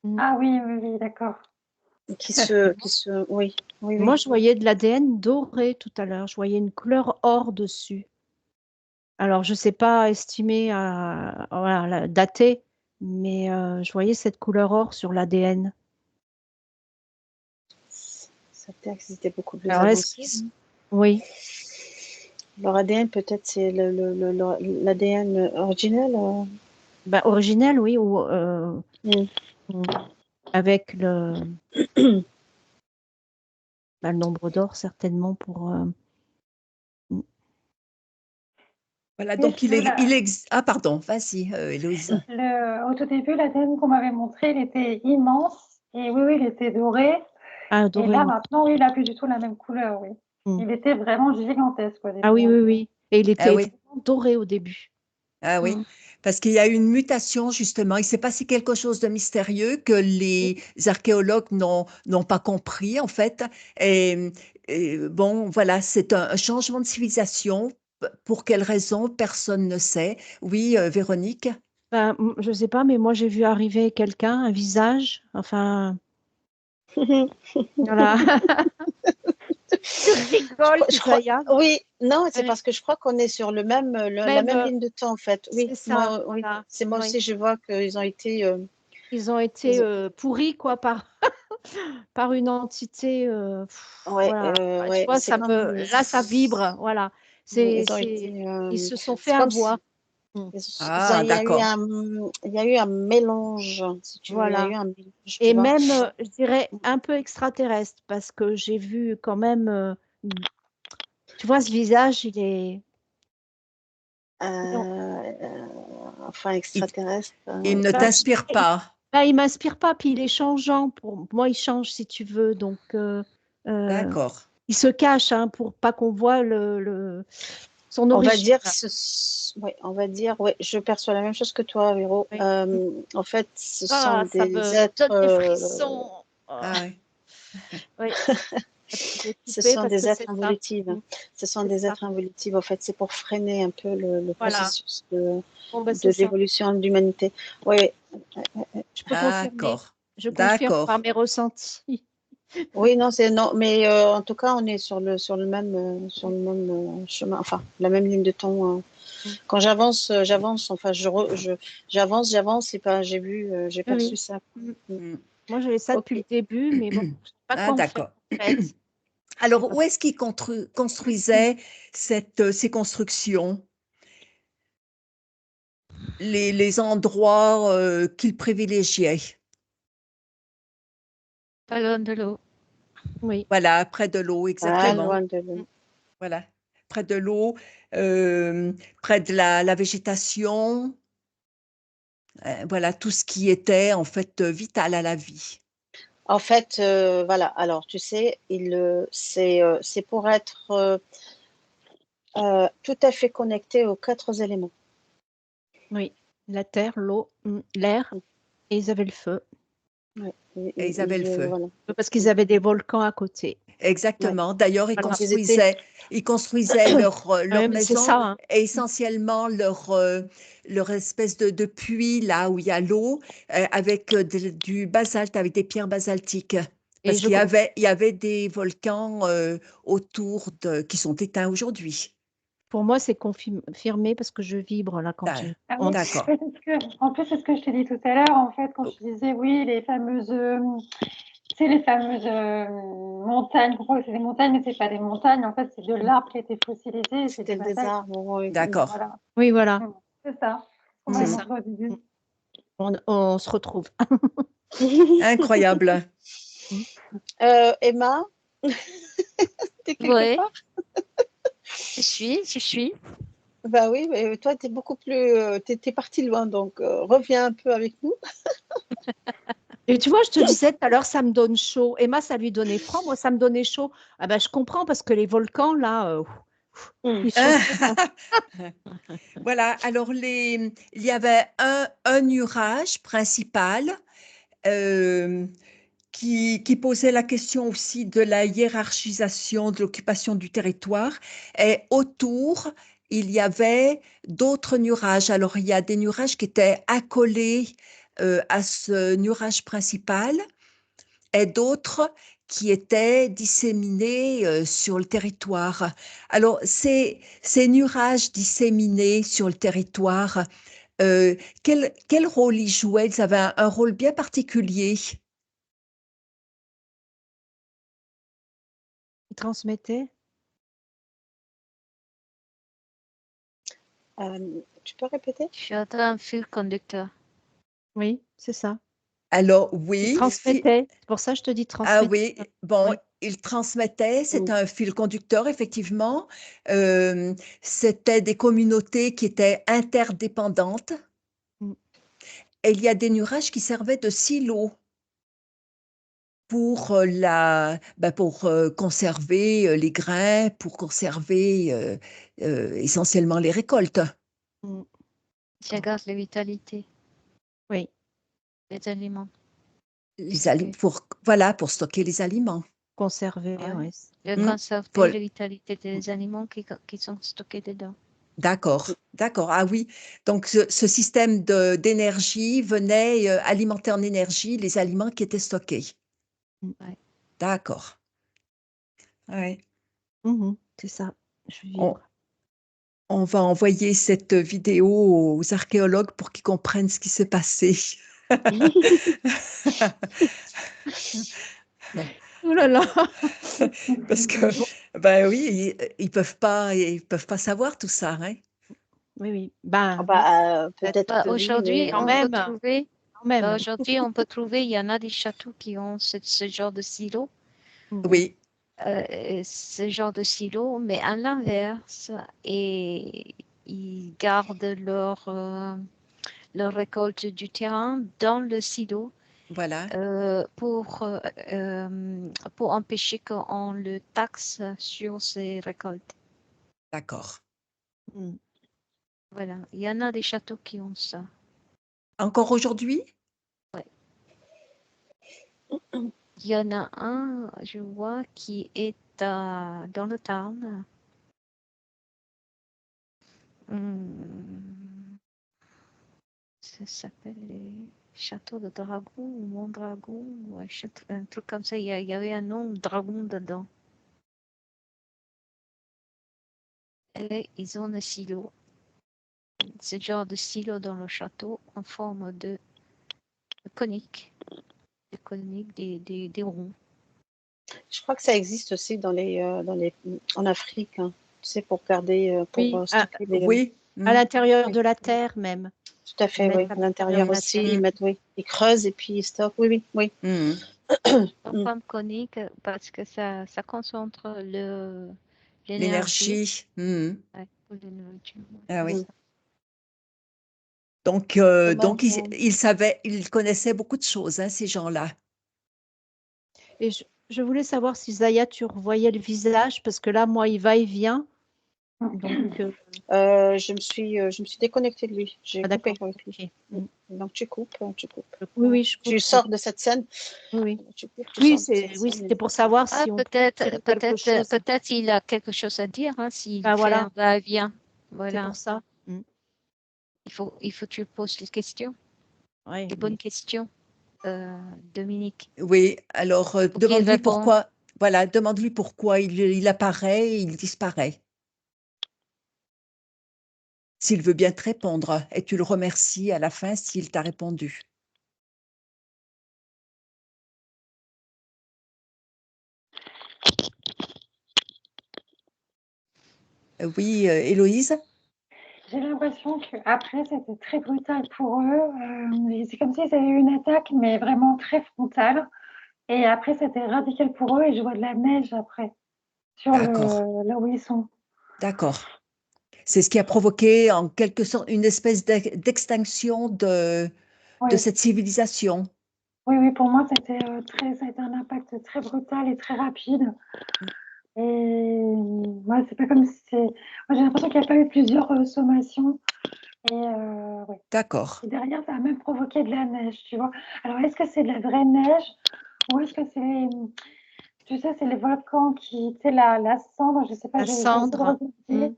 Mm. Ah oui, oui, oui, d'accord. oui, oui, Moi, oui. je voyais de l'ADN doré tout à l'heure. Je voyais une couleur or dessus. Alors, je ne sais pas estimer, voilà, dater, mais je voyais cette couleur or sur l'ADN. Ça veut dire qu'ils étaient beaucoup plus Alors, avancés. Oui. Leur ADN, peut-être, c'est l'ADN originel. Ben, originel, oui, ou avec le nombre d'or, certainement, pour... Voilà, Et donc je- Ah, pardon, vas-y, Héloïse. Au tout début, l'ADN qu'on m'avait montré, il était immense. Et oui, oui, il était doré. Ah, Et doré, là, oui. maintenant, oui, il n'a plus du tout la même couleur, oui. Il était vraiment gigantesque au début. Ah oui, oui, oui. Et il était Ah oui, vraiment doré au début. ah oui. Parce qu'il y a eu une mutation, justement. Il s'est passé quelque chose de mystérieux que les archéologues n'ont pas compris, en fait. Et, bon, voilà, c'est un changement de civilisation. Pour quelle raison, personne ne sait. Oui, Véronique? Ben, je ne sais pas, mais moi, j'ai vu arriver quelqu'un, un visage, enfin, voilà. Tu rigoles, Je crois, Zaya. oui, non, c'est Ouais. parce que je crois qu'on est sur la même ligne de temps, en fait. Oui, C'est ça, oui, voilà. c'est moi Oui. aussi, je vois qu'ils ont été. Ils ont été pourris, quoi, par une entité. Ouais, Voilà. Tu ouais, vois, c'est comme. là, ça vibre. Voilà. Ils ont été. Ils se sont fait C'est comme avoir. si. Mm. Ah, Il y a eu d'accord. il y a eu un mélange, si tu veux, il y a eu Voilà. un mélange, tu Et vois. même, je dirais, un peu extraterrestre, parce que j'ai vu quand même. Tu vois, ce visage, il est. Non. Enfin, Il, extraterrestre. il ne Bah, t'inspire pas. il m'inspire pas, puis il est changeant. Pour moi, il change si tu veux. Donc, euh, D'accord. il se cache hein, pour pas qu'on voit son On va origine. dire, ouais, on va dire, ouais, je perçois la même chose que toi, Véro. Oui. En fait, ce sont Ah, ça des me êtres. donne des frissons. Ah oui. Oui, j'ai Ce coupé sont parce des que êtres c'est ça. involutifs. Ce sont C'est des ça. êtres involutifs. En fait, c'est pour freiner un peu le Voilà. processus Bon, ben, de c'est ça. l'évolution de l'humanité. Oui, Je peux confirmer. D'accord. Je confirme par D'accord. mes ressentis. oui, non, c'est non, mais en tout cas, on est sur le même chemin, enfin, la même ligne de temps. Quand j'avance. Enfin, j'avance et pas. J'ai perçu Oui. ça. Mm. Mm. Hmm. Moi, j'avais ça depuis Ok. le début, mais bon, je ne sais pas Ah, quoi en faire d'accord. en fait. Alors, où est-ce qu'ils construisaient ces constructions? Les endroits qu'ils privilégiaient? Pas loin de l'eau. Oui. Voilà, près de l'eau, Pas exactement. loin de là. Voilà, près de l'eau, euh, près de la végétation, voilà, tout ce qui était en fait vital à la vie. En fait, voilà. Alors, tu sais, c'est pour être tout à fait connecté aux quatre éléments. Oui. La terre, l'eau, l'air, et ils avaient le feu. Ouais. Et ils avaient le feu. Voilà. Parce qu'ils avaient des volcans à côté. Ouais. Exactement. D'ailleurs, Voilà. ils construisaient leur Oui, mais c'est maison ça. Hein. et essentiellement leur espèce de puits là où il y a l'eau avec du basalte, avec des pierres basaltiques. Et Parce je il y avait des volcans autour qui sont éteints aujourd'hui. Pour moi, c'est confirmé parce que je vibre là quand Ah, Ah oui, d'accord. en plus, c'est ce que je t'ai dit tout à l'heure, en fait, quand je te disais, oui, les fameuses montagnes, on croit que c'est des montagnes, mais c'est pas des montagnes, en fait, c'est de l'arbre qui a été fossilisé, et c'est C'était du des basalte. arbres. Oui. D'accord. Voilà. Oui, voilà. C'est ça, on Hmm. m'avait C'est ça. montré au début. On se retrouve. Incroyable. Emma, t'es quelque Oui, part? je suis. Bah oui, mais toi, t'es beaucoup plus. T'es parti loin, donc reviens un peu avec nous. Et tu vois, je te disais tout à l'heure, ça me donne chaud. Emma, ça lui donnait froid. Moi, ça me donnait chaud. Ah ben, je comprends parce que les volcans, là, Mm. ils chauffent pas. Voilà, alors il y avait un nuage principal euh, qui posait la question aussi de la hiérarchisation de l'occupation du territoire. Et autour, il y avait d'autres nuages. Alors, il y a des nuages qui étaient accolés à ce nuage principal et d'autres qui étaient disséminés sur le territoire. Alors, ces nuages disséminés sur le territoire, quel rôle ils jouaient? Ils avaient un rôle bien particulier. Ils transmettaient? Tu peux répéter? Je suis un fil conducteur. Oui, c'est ça. Alors, Ils oui. transmettaient. C'est pour ça que je te dis Ah transmettaient. oui, bon, Oui. il transmettait, c'est un fil conducteur, effectivement. C'était des communautés qui étaient interdépendantes. Mm. Et il y a des nuages qui servaient de silos pour, pour conserver les grains, pour conserver essentiellement les récoltes. Mm. Ça garde la vitalité, Oui. les aliments. Pour stocker les aliments. Conserver, Ouais. oui. Le Mm. conserver Paul. la vitalité des aliments qui sont stockés dedans. D'accord, d'accord. Ah oui, donc ce système d'énergie venait alimenter en énergie les aliments qui étaient stockés. Ouais. D'accord. Ouais. Mhm, c'est ça. Je suis On, vibre. on va envoyer cette vidéo aux archéologues pour qu'ils comprennent ce qui s'est passé. Oh là là. Parce que, ben oui, ils peuvent pas savoir tout ça, hein. Oui, oui. Ah Ben, bah, peut-être Bah, que oui, aujourd'hui, mais quand on même. peut trouver. quand même. Bah, aujourd'hui, on peut trouver. Il y en a des châteaux qui ont ce genre de silo. Oui, Ce genre de silo, mais à l'inverse, et ils gardent leur récolte du terrain dans le silo voilà, pour empêcher qu'on le taxe sur ses récoltes. d'accord. Mm. Voilà, il y en a des châteaux qui ont ça. Encore aujourd'hui? Il y en a un, je vois, qui est dans le Tarn. Ça s'appelle les châteaux de dragon ou Mondragon, ou un truc comme ça. Il y avait un nom dragon dedans. Et ils ont un silo. Ce genre de silo dans le château en forme de conique. Des coniques, des ronds. je crois que ça existe aussi en Afrique, hein. Tu sais, pour garder, Oui, stocker les. Oui. à l'intérieur de la terre même. Tout à fait, Mettre oui. à À l'intérieur l'intérieur de la aussi, terre. ils mettent, oui. Ils creusent et puis ils stockent. Oui, oui, oui. Mm. En forme conique parce que ça concentre l'énergie. L'énergie. Mm. Ouais, pour la nourriture. Ah oui. Mm. Donc, ils connaissaient beaucoup de choses, hein, ces gens-là. Et je voulais savoir si Zaya, tu revoyais le visage, parce que là, moi, il va et vient. Donc, Je me suis déconnectée de lui. J'ai coupé d'accord. avec lui. Ok. Donc tu coupes, tu coupes. Oui, oui, je Tu coupe. sors de cette scène. Oui, oui. Tu coupes, tu Oui, sors de cette scène. c'était pour savoir si on pouvait tirer quelque chose. Peut-être il a quelque chose à dire, hein, s'il Ben, fait voilà. un va-et-vient. C'est Voilà. pour ça. Mm. Il faut que tu poses les questions, Ouais, les bonnes questions, Dominique. Oui, alors Pour qu'il demande-lui réponde. pourquoi. Voilà, demande-lui pourquoi il apparaît et il disparaît. S'il veut bien te répondre, et tu le remercies à la fin s'il t'a répondu. Oui, Héloïse? J'ai l'impression qu'après, c'était très brutal pour eux. C'est comme s'ils avaient eu une attaque, mais vraiment très frontale. Et après, c'était radical pour eux. Et je vois de la neige après, D'accord, là où ils sont. d'accord. C'est ce qui a provoqué en quelque sorte une espèce d'extinction de Oui, cette civilisation. oui, oui, pour moi, ça a été un impact très brutal et très rapide. Et ouais, c'est pas comme si c'est. Moi, j'ai l'impression qu'il n'y a pas eu plusieurs sommations. Et ouais. D'accord. Et derrière, ça a même provoqué de la neige, tu vois. Alors, est-ce que c'est de la vraie neige ou est-ce que c'est, tu sais, c'est les volcans qui, tu sais, la cendre, je sais pas, La je vais essayer de cendre. regarder. Mm.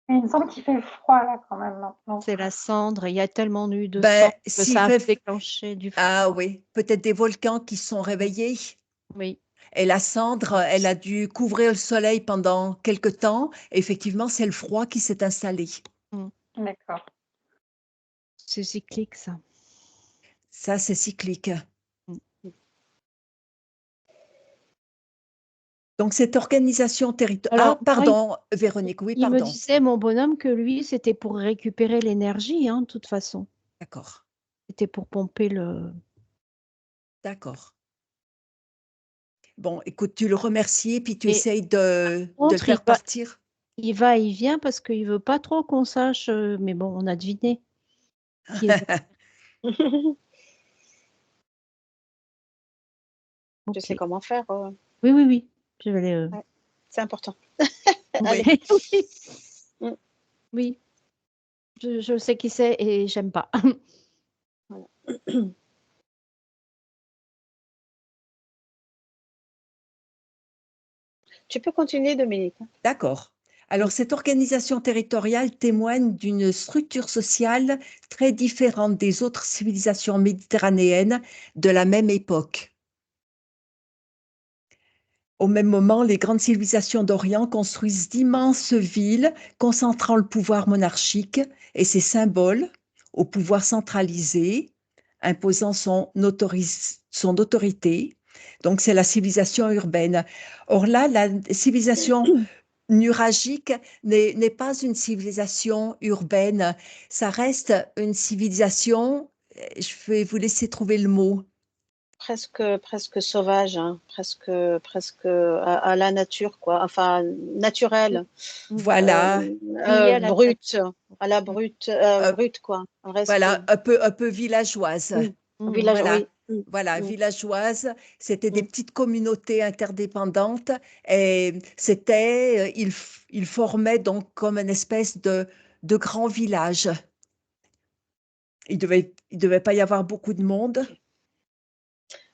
Mais il me semble qu'il fait froid là quand même maintenant. C'est la cendre. Il y a tellement eu de Ben, cendre que ça a déclenché du froid. Ah oui, peut-être des volcans qui sont réveillés. Oui. Et la cendre, elle a dû couvrir le soleil pendant quelque temps. Effectivement, c'est le froid qui s'est installé. D'accord. C'est cyclique, ça. Ça, c'est cyclique. Donc, cette organisation territoriale. Alors, Ah, pardon, Véronique, oui, il me pardon. disait, mon bonhomme, que lui, c'était pour récupérer l'énergie, hein, de toute façon. D'accord, C'était pour pomper le... d'accord. Bon, écoute, tu le remercies, puis tu Et essayes de le contre, faire partir. il va, il vient parce qu'il veut pas trop qu'on sache, mais bon, on a deviné qui est. Je Ok. sais comment faire. Oui, oui, oui. Je vais aller. Ouais. C'est important. Oui. Allez. Oui. Mm. Oui. Je sais qui c'est et j'aime pas. Voilà. Tu peux continuer, Dominique. D'accord. Alors, cette organisation territoriale témoigne d'une structure sociale très différente des autres civilisations méditerranéennes de la même époque. Au même moment, les grandes civilisations d'Orient construisent d'immenses villes concentrant le pouvoir monarchique et ses symboles au pouvoir centralisé, imposant son autorité. Donc, c'est la civilisation urbaine. Or là, la civilisation nuragique n'est pas une civilisation urbaine, ça reste une civilisation, je vais vous laisser trouver le mot. Presque sauvage, hein. Presque à la nature, quoi. Enfin, naturel. Voilà, Lié à la Brute, à la brute, euh, brute, quoi. Reste voilà, un peu villageoise. village, Voilà, oui. Mm, voilà, mm, villageoise. C'était des mm. petites communautés interdépendantes et c'était, ils formaient donc comme une espèce de grand village. Il devait pas y avoir beaucoup de monde.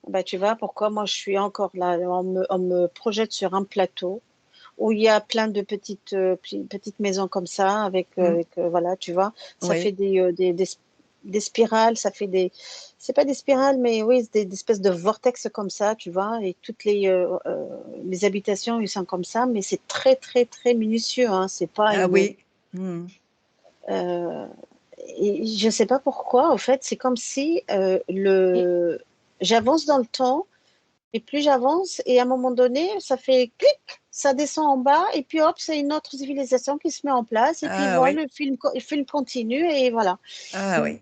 Bah, tu vois pourquoi moi je suis encore là. On me projette sur un plateau où il y a plein de petites maisons comme ça, voilà, tu vois, ça fait Oui, des spirales, ça fait des, c'est pas des spirales, mais oui, des espèces de vortex comme ça, tu vois, et toutes les habitations, ils sont comme ça, mais c'est très, très, très minutieux, hein, c'est pas ah une. oui. Hmm. euh, et je sais pas pourquoi, en fait, c'est comme si Et j'avance dans le temps. Et plus j'avance, et à un moment donné, ça fait clic, ça descend en bas, et puis hop, c'est une autre civilisation qui se met en place, et puis Ah voilà, oui, le film continue, et voilà. ah oui.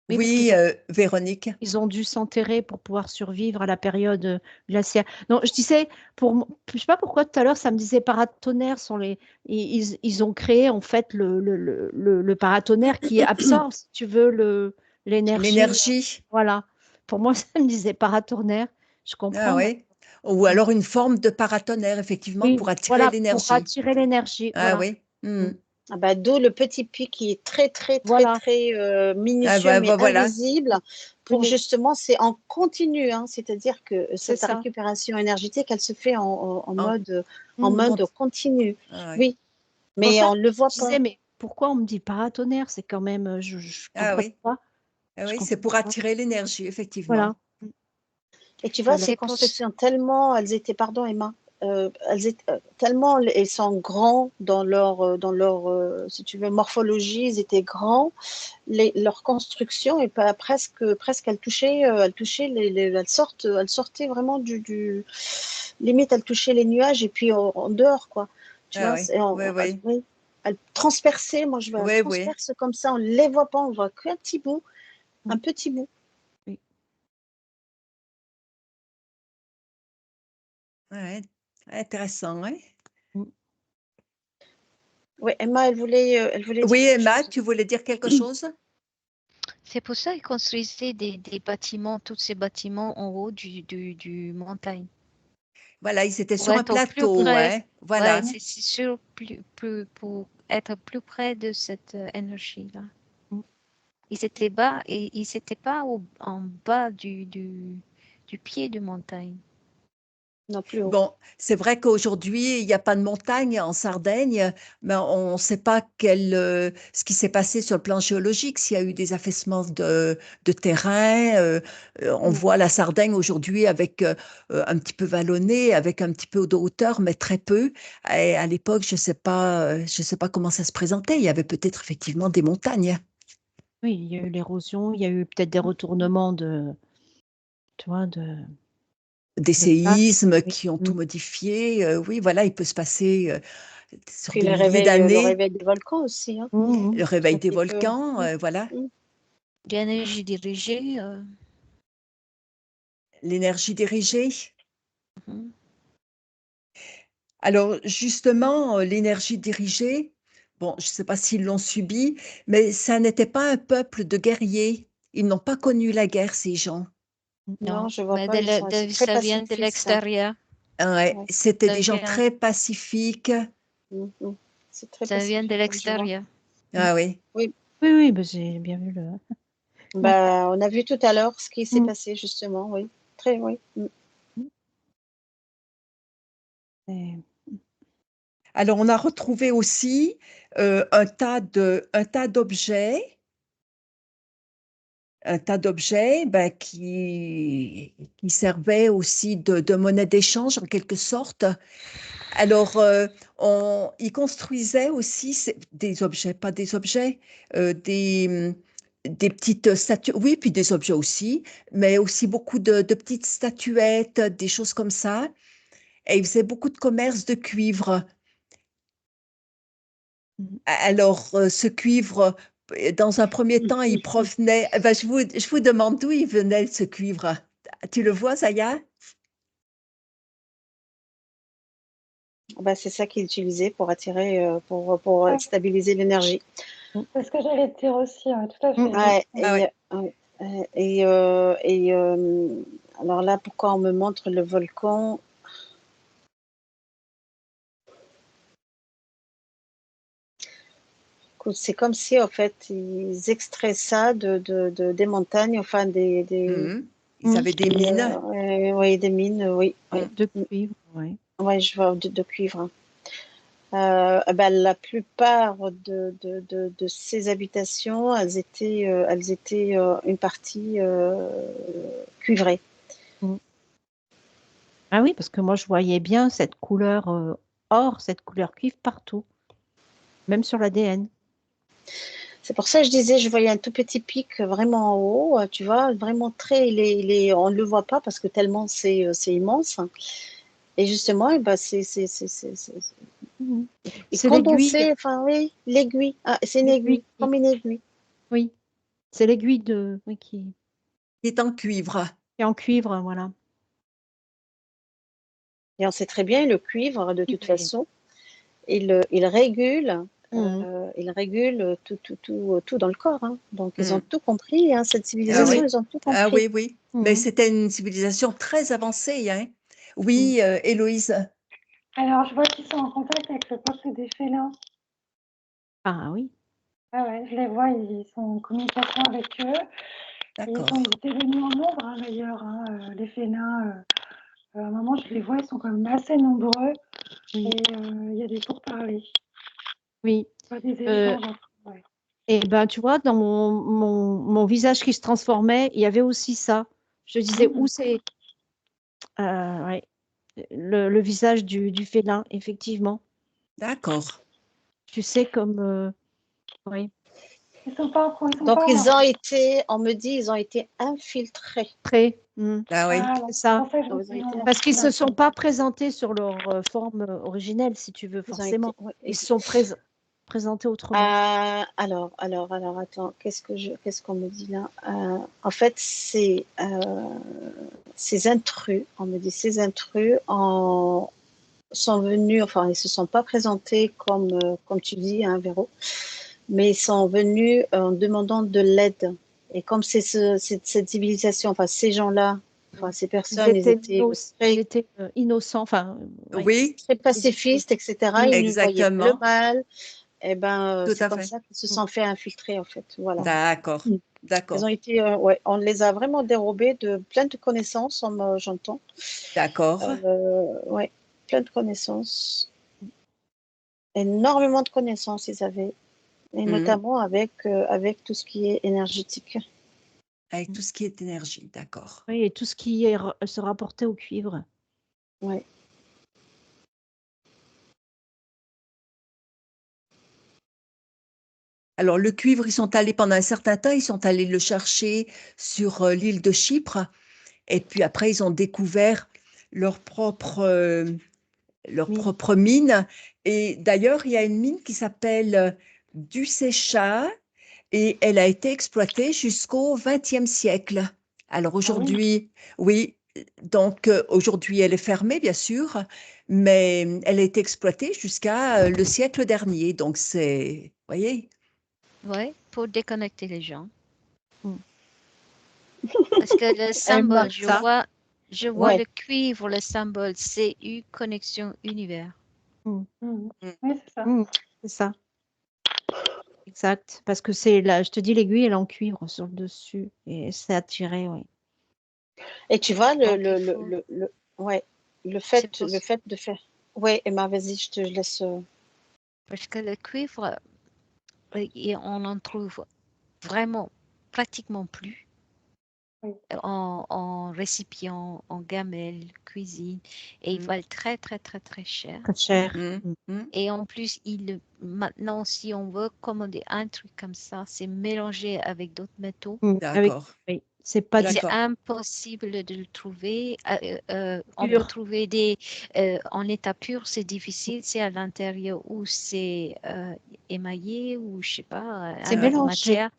oui, parce Oui, qu'ils ont, Véronique. ils ont dû s'enterrer pour pouvoir survivre à la période glaciaire. Non, je disais, je sais pas pourquoi tout à l'heure, ça me disait paratonnerres sont ils ont créé en fait le paratonnerre qui absorbe, si tu veux, l'énergie. L'énergie. Voilà. Pour moi, ça me disait paratonnerre. Je Ah comprends. oui. Ou alors une forme de paratonnerre, effectivement, Oui, pour attirer voilà, pour l'énergie. attirer l'énergie. Ah Voilà. oui. Mm. Hmm. Ah bah, d'où le petit pic qui est très, très, très, Voilà. très Ah minutieux, bah, mais voilà. invisible, Oui, pour oui, justement, c'est en continu, hein, c'est-à-dire que c'est cette ça. récupération énergétique, elle se fait En, en Mm. mode continu. ah oui. Oui, C'est pour mais ça on que ne le voit je pas. disais, mais pourquoi on me dit paratonnerre? C'est quand même, je Ah comprenais oui. pas. Ah Je oui, c'est comprenais pour pas. attirer l'énergie, effectivement. Voilà. Et tu vois, Fallait. ces C'est pour ça. constructions, tellement elles étaient, pardon Emma, elles étaient, tellement elles sont grands si tu veux, morphologie, ils étaient grands. Leur construction, et pas, presque elles touchaient elles sortaient vraiment limite, elles touchaient les nuages et puis en dehors, quoi. Tu Ah vois, oui. Oui, oui. oui, elles transperçaient, moi je vois, elles Oui, oui. transpercent comme ça, on ne les voit pas, on voit qu'un petit bout, un Mm. petit bout. Oui. Ouais. Intéressant, hein? Mm. Oui, Emma, elle voulait dire Oui, quelque Emma, chose. tu voulais dire quelque chose? C'est pour ça qu'ils construisaient des bâtiments, tous ces bâtiments en haut du montagne. Voilà, ils étaient Pour sur un être au plus plateau, près, hein? ouais, Voilà. c'est sûr, pour être plus près de cette énergie-là. Mm. Ils étaient bas et ils n'étaient pas en bas du pied de montagne. Non, plus haut. Bon, c'est vrai qu'aujourd'hui, il n'y a pas de montagne en Sardaigne, mais on ne sait pas ce qui s'est passé sur le plan géologique, s'il y a eu des affaissements de terrain. On voit la Sardaigne aujourd'hui avec un petit peu vallonné, avec un petit peu de hauteur, mais très peu. Et à l'époque, je sais pas comment ça se présentait. Il y avait peut-être effectivement des montagnes, Oui, il y a eu l'érosion, il y a eu peut-être des retournements tu vois, des de plaques. séismes Oui. qui ont tout modifié. Oui, voilà, il peut se passer sur Puis des le milliers le d'années. réveil des volcans aussi, hein. Mhm. Le réveil des C'était que... volcans, voilà, L'énergie dirigée. l'énergie dirigée. Mhm. Alors, justement, l'énergie dirigée, bon, je ne sais pas s'ils l'ont subi, mais ça n'était pas un peuple de guerriers. Ils n'ont pas connu la guerre, ces gens. Non, Non, je vois mais pas, ils sont très ça vient de pacifistes, hein. l'extérieur. Ouais, Ouais. c'était Ça des gens vient, très pacifiques. Mhm. C'est très ça vient de pacifique, je vois. l'extérieur. Ah oui. Oui, Oui, oui, bah, j'ai bien vu le. bah, on a vu tout à l'heure ce qui s'est Mm. passé, justement, oui. Très, oui. Et- Alors, on a retrouvé aussi un tas d'objets ben, qui servaient aussi de monnaie d'échange en quelque sorte. Alors, ils construisaient aussi des objets, pas des objets, des petites statues, oui, puis des objets aussi, mais aussi beaucoup de petites statuettes, des choses comme ça. Et ils faisaient beaucoup de commerce de cuivre. Mhm. Alors, ce cuivre, dans un premier temps, il provenait. Ben, je vous demande d'où il venait ce cuivre. Tu le vois, Zaya? Bah, c'est ça qu'ils utilisaient pour attirer, pour Ouais, stabiliser l'énergie. c'est ce que j'allais te dire aussi, ouais, tout à Mm. fait. Ouais, Ah ouais. alors là, pourquoi on me montre le volcan? Écoute, c'est comme si, en fait, ils extraient ça des montagnes, enfin, Mhm. Ils Mm. avaient des mines. oui, des mines, oui, oui. Mhm. De cuivre, oui. Ouais, je vois de cuivre. Ben, la plupart de ces habitations, elles étaient une partie cuivrée. Mm. Ah oui, parce que moi, je voyais bien cette couleur or, cette couleur cuivre partout, même sur l'ADN. C'est pour ça que je disais, je voyais un tout petit pic vraiment en haut, tu vois, vraiment très, on ne le voit pas parce que tellement c'est immense. Et justement, eh ben, Mm. et C'est l'aiguille, condensé, enfin oui, l'aiguille. Ah, c'est une l'aiguille aiguille, comme une aiguille. oui, c'est l'aiguille oui, Qui est en cuivre. qui est en cuivre, voilà. Et on sait très bien, le cuivre, de toute Cuivré. façon, il régule. Mm. Il régule tout dans le corps, hein. Donc, ils ont Mhm. tout compris, hein, cette Ah civilisation, oui. ils ont tout Ah compris. oui, oui. Mais Mm. c'était une civilisation très avancée, hein. Mm. Oui, Héloïse. Alors, je vois qu'ils sont en contact avec le peuple des félins. Ah oui. Ah ouais, je les vois, ils sont en communication avec eux. Ils D'accord. étaient venus en nombre, hein, d'ailleurs, hein, les félins. À un moment, je les vois, ils sont quand même assez nombreux. Oui. Et il y a des pourparlers, Oui. pas des échanges. Ouais. Et ben, tu vois, dans mon visage qui se transformait, il y avait aussi ça. Je disais, où c'est ouais, le visage du félin, effectivement. D'accord. Tu sais, comme. Oui, Ils sont pas, ils sont Donc, pas. ils ont été, on me dit, ils ont été infiltrés. très. Ah oui. Voilà, C'est c'est ça. pour ça que je me Donc, suis dit, on Parce qu'ils ne se sont d'accord. pas présentés sur leur forme originelle, si tu veux, ils ont été, forcément. ouais, Ils se sont présentés autrement. alors, attends, qu'est-ce qu'on me dit là? En fait, ces intrus, on me dit, ces intrus sont venus, enfin, ils se sont pas présentés comme tu dis, hein, Véro, mais ils sont venus en demandant de l'aide. Et comme c'est cette civilisation, enfin, ces gens-là, enfin, ces personnes, ils étaient Ils très, étaient innocents, enfin, ouais. Oui, très pacifistes, etc. Mm. Ils ne voyaient pas le exactement. mal. Eh ben, Tout c'est à comme fait. ça qu'ils se sont fait infiltrer, en fait. Voilà. D'accord. Ils D'accord, ont été, ouais, on les a vraiment dérobés de plein de connaissances, j'entends. d'accord. Ouais, plein de connaissances. Énormément de connaissances ils avaient. Et Mhm. notamment avec tout ce qui est énergétique. Avec tout ce qui est énergie, d'accord. Oui, et tout ce qui se rapportait au cuivre. Ouais. Alors, le cuivre, ils sont allés pendant un certain temps, ils sont allés le chercher sur l'île de Chypre. Et puis après, ils ont découvert leur propre, euh, leur Mine. propre mine. Et d'ailleurs, il y a une mine qui s'appelle Dusécha et elle a été exploitée jusqu'au XXe siècle. Alors aujourd'hui, oui, donc aujourd'hui, elle est fermée, bien sûr, mais elle a été exploitée jusqu'à le siècle dernier. Donc c'est, vous voyez, Ouais, pour déconnecter les gens. Mm. Parce que le Elle symbole, marque ça. je vois Ouais. le cuivre, le symbole CU, connexion univers. Oui, c'est ça. C'est ça. Exact. Parce que c'est là, je te dis, l'aiguille, elle est en cuivre sur le dessus. Et c'est attiré, oui. Et tu vois, Donc, il faut... ouais, C'est pour... le fait de faire. Ouais, Emma, vas-y, je te laisse. Parce que le cuivre, et on en trouve vraiment pratiquement plus Oui. en récipient, en gamelle, cuisine, et ils valent très très très très cher. Très cher. Mm, mm. Et en plus, maintenant, si on veut commander un truc comme ça, c'est mélangé avec d'autres métaux. Avec, D'accord, oui, c'est pas du C'est d'accord. impossible de le trouver. On peut pur. trouver en état pur, c'est difficile. C'est à l'intérieur où c'est émaillé ou je sais pas, C'est un autre mélangé. matière.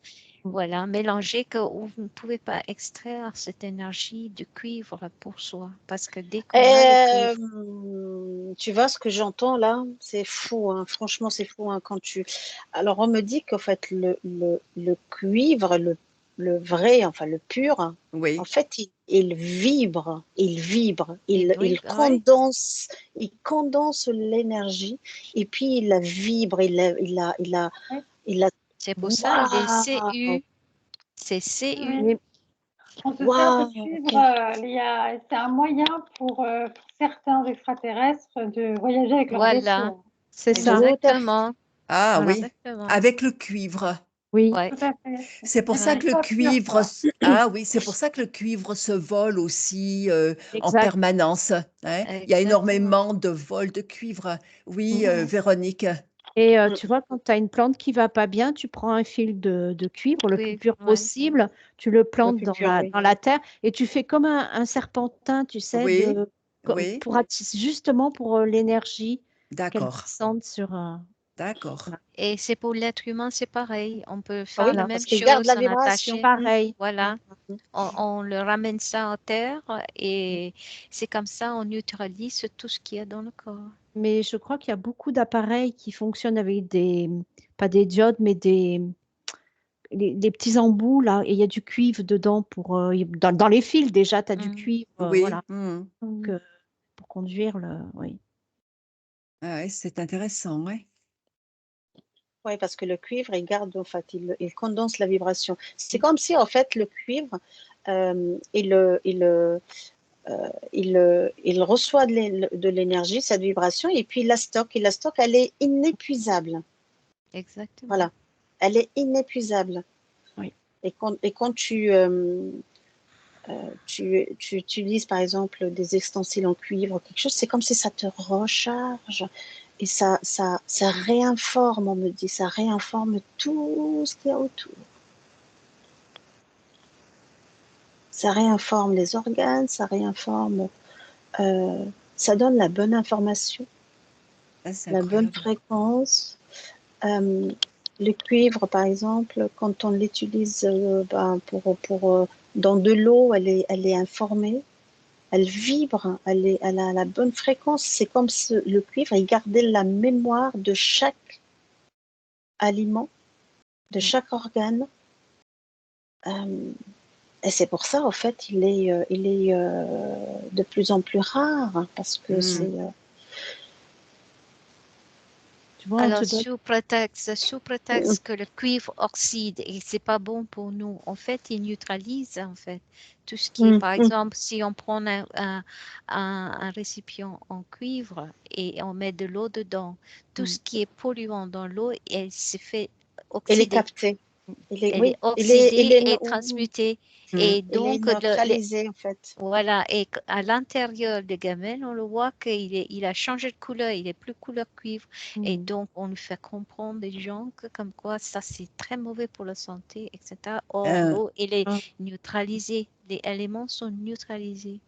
Voilà, mélangé que vous ne pouvez pas extraire cette énergie du cuivre pour soi. Parce que dès qu'on a le cuivre, Tu vois ce que j'entends là? C'est fou, hein. Franchement, c'est fou, hein, quand tu. Alors, on me dit qu'en fait, le cuivre, le vrai, enfin le pur, en Oui, fait, il vibre, il ouais, il condense l'énergie et puis il la vibre, Oui, il a. c'est pour ça il est Waouh! CU. C'est CU. oui. Mais On se sert du Waouh! cuivre, Ok. c'est un moyen pour certains extraterrestres de voyager avec leur Voilà, vaisseau. c'est Oui, ça. Tout à fait. exactement. ah Voilà. oui, Exactement. avec le cuivre. Oui. Ouais, tout à fait. C'est pour Mais ça ouais. que le pas pur, cuivre, quoi. ah oui, c'est pour ça que le cuivre se vole aussi en Exact. permanence, hein. Il y a Exactement. énormément de vols de cuivre. Oui, Mhm. Véronique. Et Mm. tu vois, quand tu as une plante qui va pas bien, tu prends un fil de cuivre le plus Cuivre, pur ouais. possible, tu le Le plantes plus pur, oui. dans la terre et tu fais comme un serpentin, tu sais, Oui, oui, pour justement pour l'énergie qu'elle d'accord, descende sur. d'accord. Voilà. Et c'est pour l'être humain, c'est pareil. On peut Ah faire oui, la Voilà. même parce qu'il garde chose, la en vibration. attacher. Pareil. Voilà. On le ramène ça en terre et c'est comme ça, on neutralise tout ce qu'il y a dans le corps. Mais je crois qu'il y a beaucoup d'appareils qui fonctionnent avec pas des diodes, mais des petits embouts là, et il y a du cuivre dedans dans les fils déjà, tu as du Mm. cuivre, Oui, voilà, donc, pour conduire oui. ah ouais, c'est intéressant, ouais. Oui, parce que le cuivre, il garde, en fait, il condense la vibration. C'est comme si, en fait, le cuivre, il reçoit de l'énergie, cette vibration, et puis il la stocke. Et la stocke, elle est inépuisable. Exactement. Voilà. Elle est inépuisable. Oui. Et quand tu utilises, par exemple, des extensiles en cuivre, quelque chose, c'est comme si ça te recharge. Et ça réinforme, on me dit, ça réinforme tout ce qu'il y a autour. Ça réinforme les organes, ça réinforme, ça donne la bonne information, Ah, c'est la bonne incroyable. fréquence. Euh, le cuivre, par exemple, quand on l'utilise dans de l'eau, elle est informée, elle vibre, elle a la bonne fréquence. C'est comme si le cuivre, il gardait la mémoire de chaque aliment, de chaque organe. Et c'est pour ça, en fait, il est de plus en plus rare, hein, parce que Mm. Tu vois, on Alors, te donne. sous prétexte que le cuivre oxyde et c'est pas bon pour nous, en fait, il neutralise, en fait, tout ce qui est, par exemple, si on prend un récipient en cuivre et on met de l'eau dedans, tout ce qui est polluant dans l'eau, elle se fait Il est oxyder. capté. Il est, Elle est oui, oxydée et transmutée. Et il est donc, neutralisé, en fait. voilà, et à l'intérieur des gamelles, on le voit il a changé de couleur, il est plus couleur cuivre. Et donc, on lui fait comprendre des gens que comme quoi ça, c'est très mauvais pour la santé, etc. Or, l'eau, elle est neutralisée. Les éléments sont neutralisés.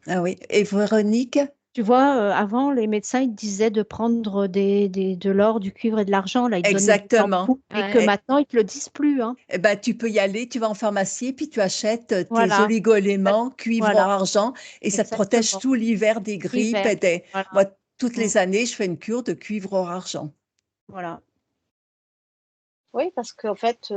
Ah oui. Et Véronique? Tu vois, avant, les médecins ils disaient de prendre de l'or, du cuivre et de l'argent. Là, ils te donnaient des Exactement. tampons. Et que Ouais. maintenant, ils te le disent plus. Hein. Eh ben, tu peux y aller, tu vas en pharmacie, puis tu achètes tes Voilà. oligo-éléments, cuivre, Voilà. argent, et ça te protège Exactement. tout l'hiver des grippes. L'hiver. Et des... Voilà. Moi, toutes les années, je fais une cure de cuivre, argent. Voilà. Oui, parce qu'en fait,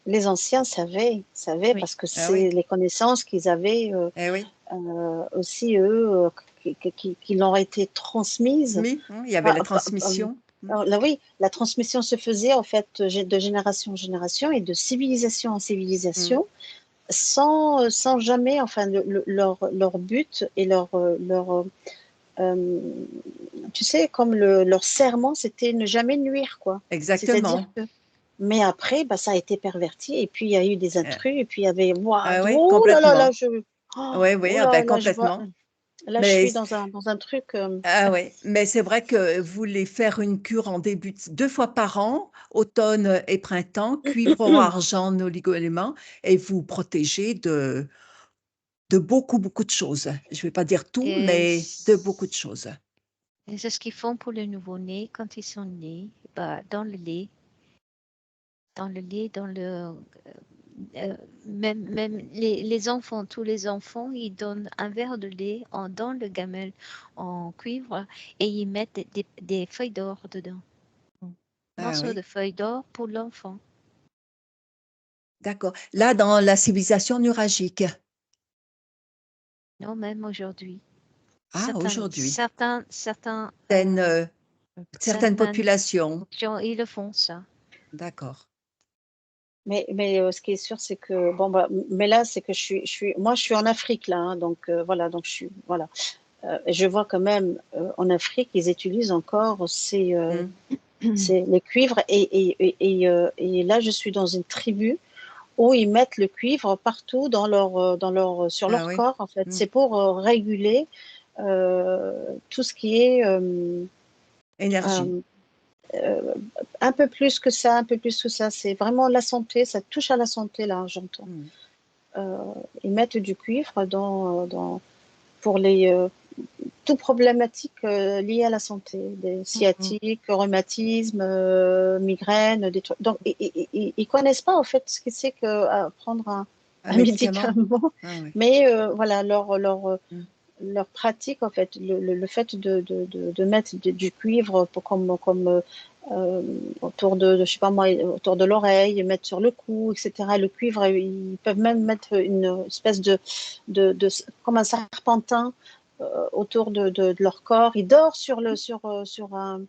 les anciens savaient Oui. parce que Ah c'est oui. les connaissances qu'ils avaient Eh oui. aussi, eux, qui leur été transmises. Oui, il y avait la transmission. Là, oui, la transmission se faisait en fait de génération en génération et de civilisation en civilisation, sans jamais, enfin, leur but et tu sais, comme leur serment, c'était ne jamais nuire, quoi. C'est-à-dire Exactement. que, mais après, bah, ça a été perverti et puis il y a eu des intrus et puis il y avait, Ah oui, oh là là là, complètement. Oui, oui, oh ah ben, là, je vois, complètement. là, je Mais, suis dans un truc. ah ouais. Mais c'est vrai que vous voulez faire une cure en début, 2 fois par an, automne et printemps, cuivre, or, argent, oligo-éléments, et vous protégez de beaucoup, beaucoup de choses. Je ne vais pas dire tout, Et mais de beaucoup de choses. c'est ce qu'ils font pour les nouveau-nés quand ils sont nés, bah, dans le lait, même les enfants, tous les enfants, ils donnent un verre de lait dans le gamelle en cuivre et ils mettent des feuilles d'or dedans. Ah Morceaux oui, de feuilles d'or pour l'enfant. d'accord. Là, dans la civilisation nuragique. Non, même aujourd'hui. Ah, aujourd'hui. Certaines Certaines populations. gens, ils le font, ça. D'accord. Mais ce qui est sûr, c'est que bon bah, mais là, c'est que moi, je suis en Afrique là, hein, donc voilà, donc voilà. Je vois quand même en Afrique, ils utilisent encore les cuivres et là, je suis dans une tribu où ils mettent le cuivre partout sur Ah leur oui. corps en fait. C'est pour réguler tout ce qui est Énergie. un peu plus que ça, un peu plus que ça. C'est vraiment la santé, ça touche à la santé là, j'entends. Ils mettent du cuivre pour les tout problématiques liées à la santé, des sciatiques, rhumatisme, migraines, des trucs. Donc, ils connaissent pas en fait ce que c'est que prendre un médicament. médicament, Ah oui. mais voilà leur pratique en fait, le fait de mettre du cuivre comme autour de, je sais pas moi, autour de l'oreille, mettre sur le cou, etc. Le cuivre, ils peuvent même mettre une espèce comme un serpentin autour de leur corps. Ils dorment sur un.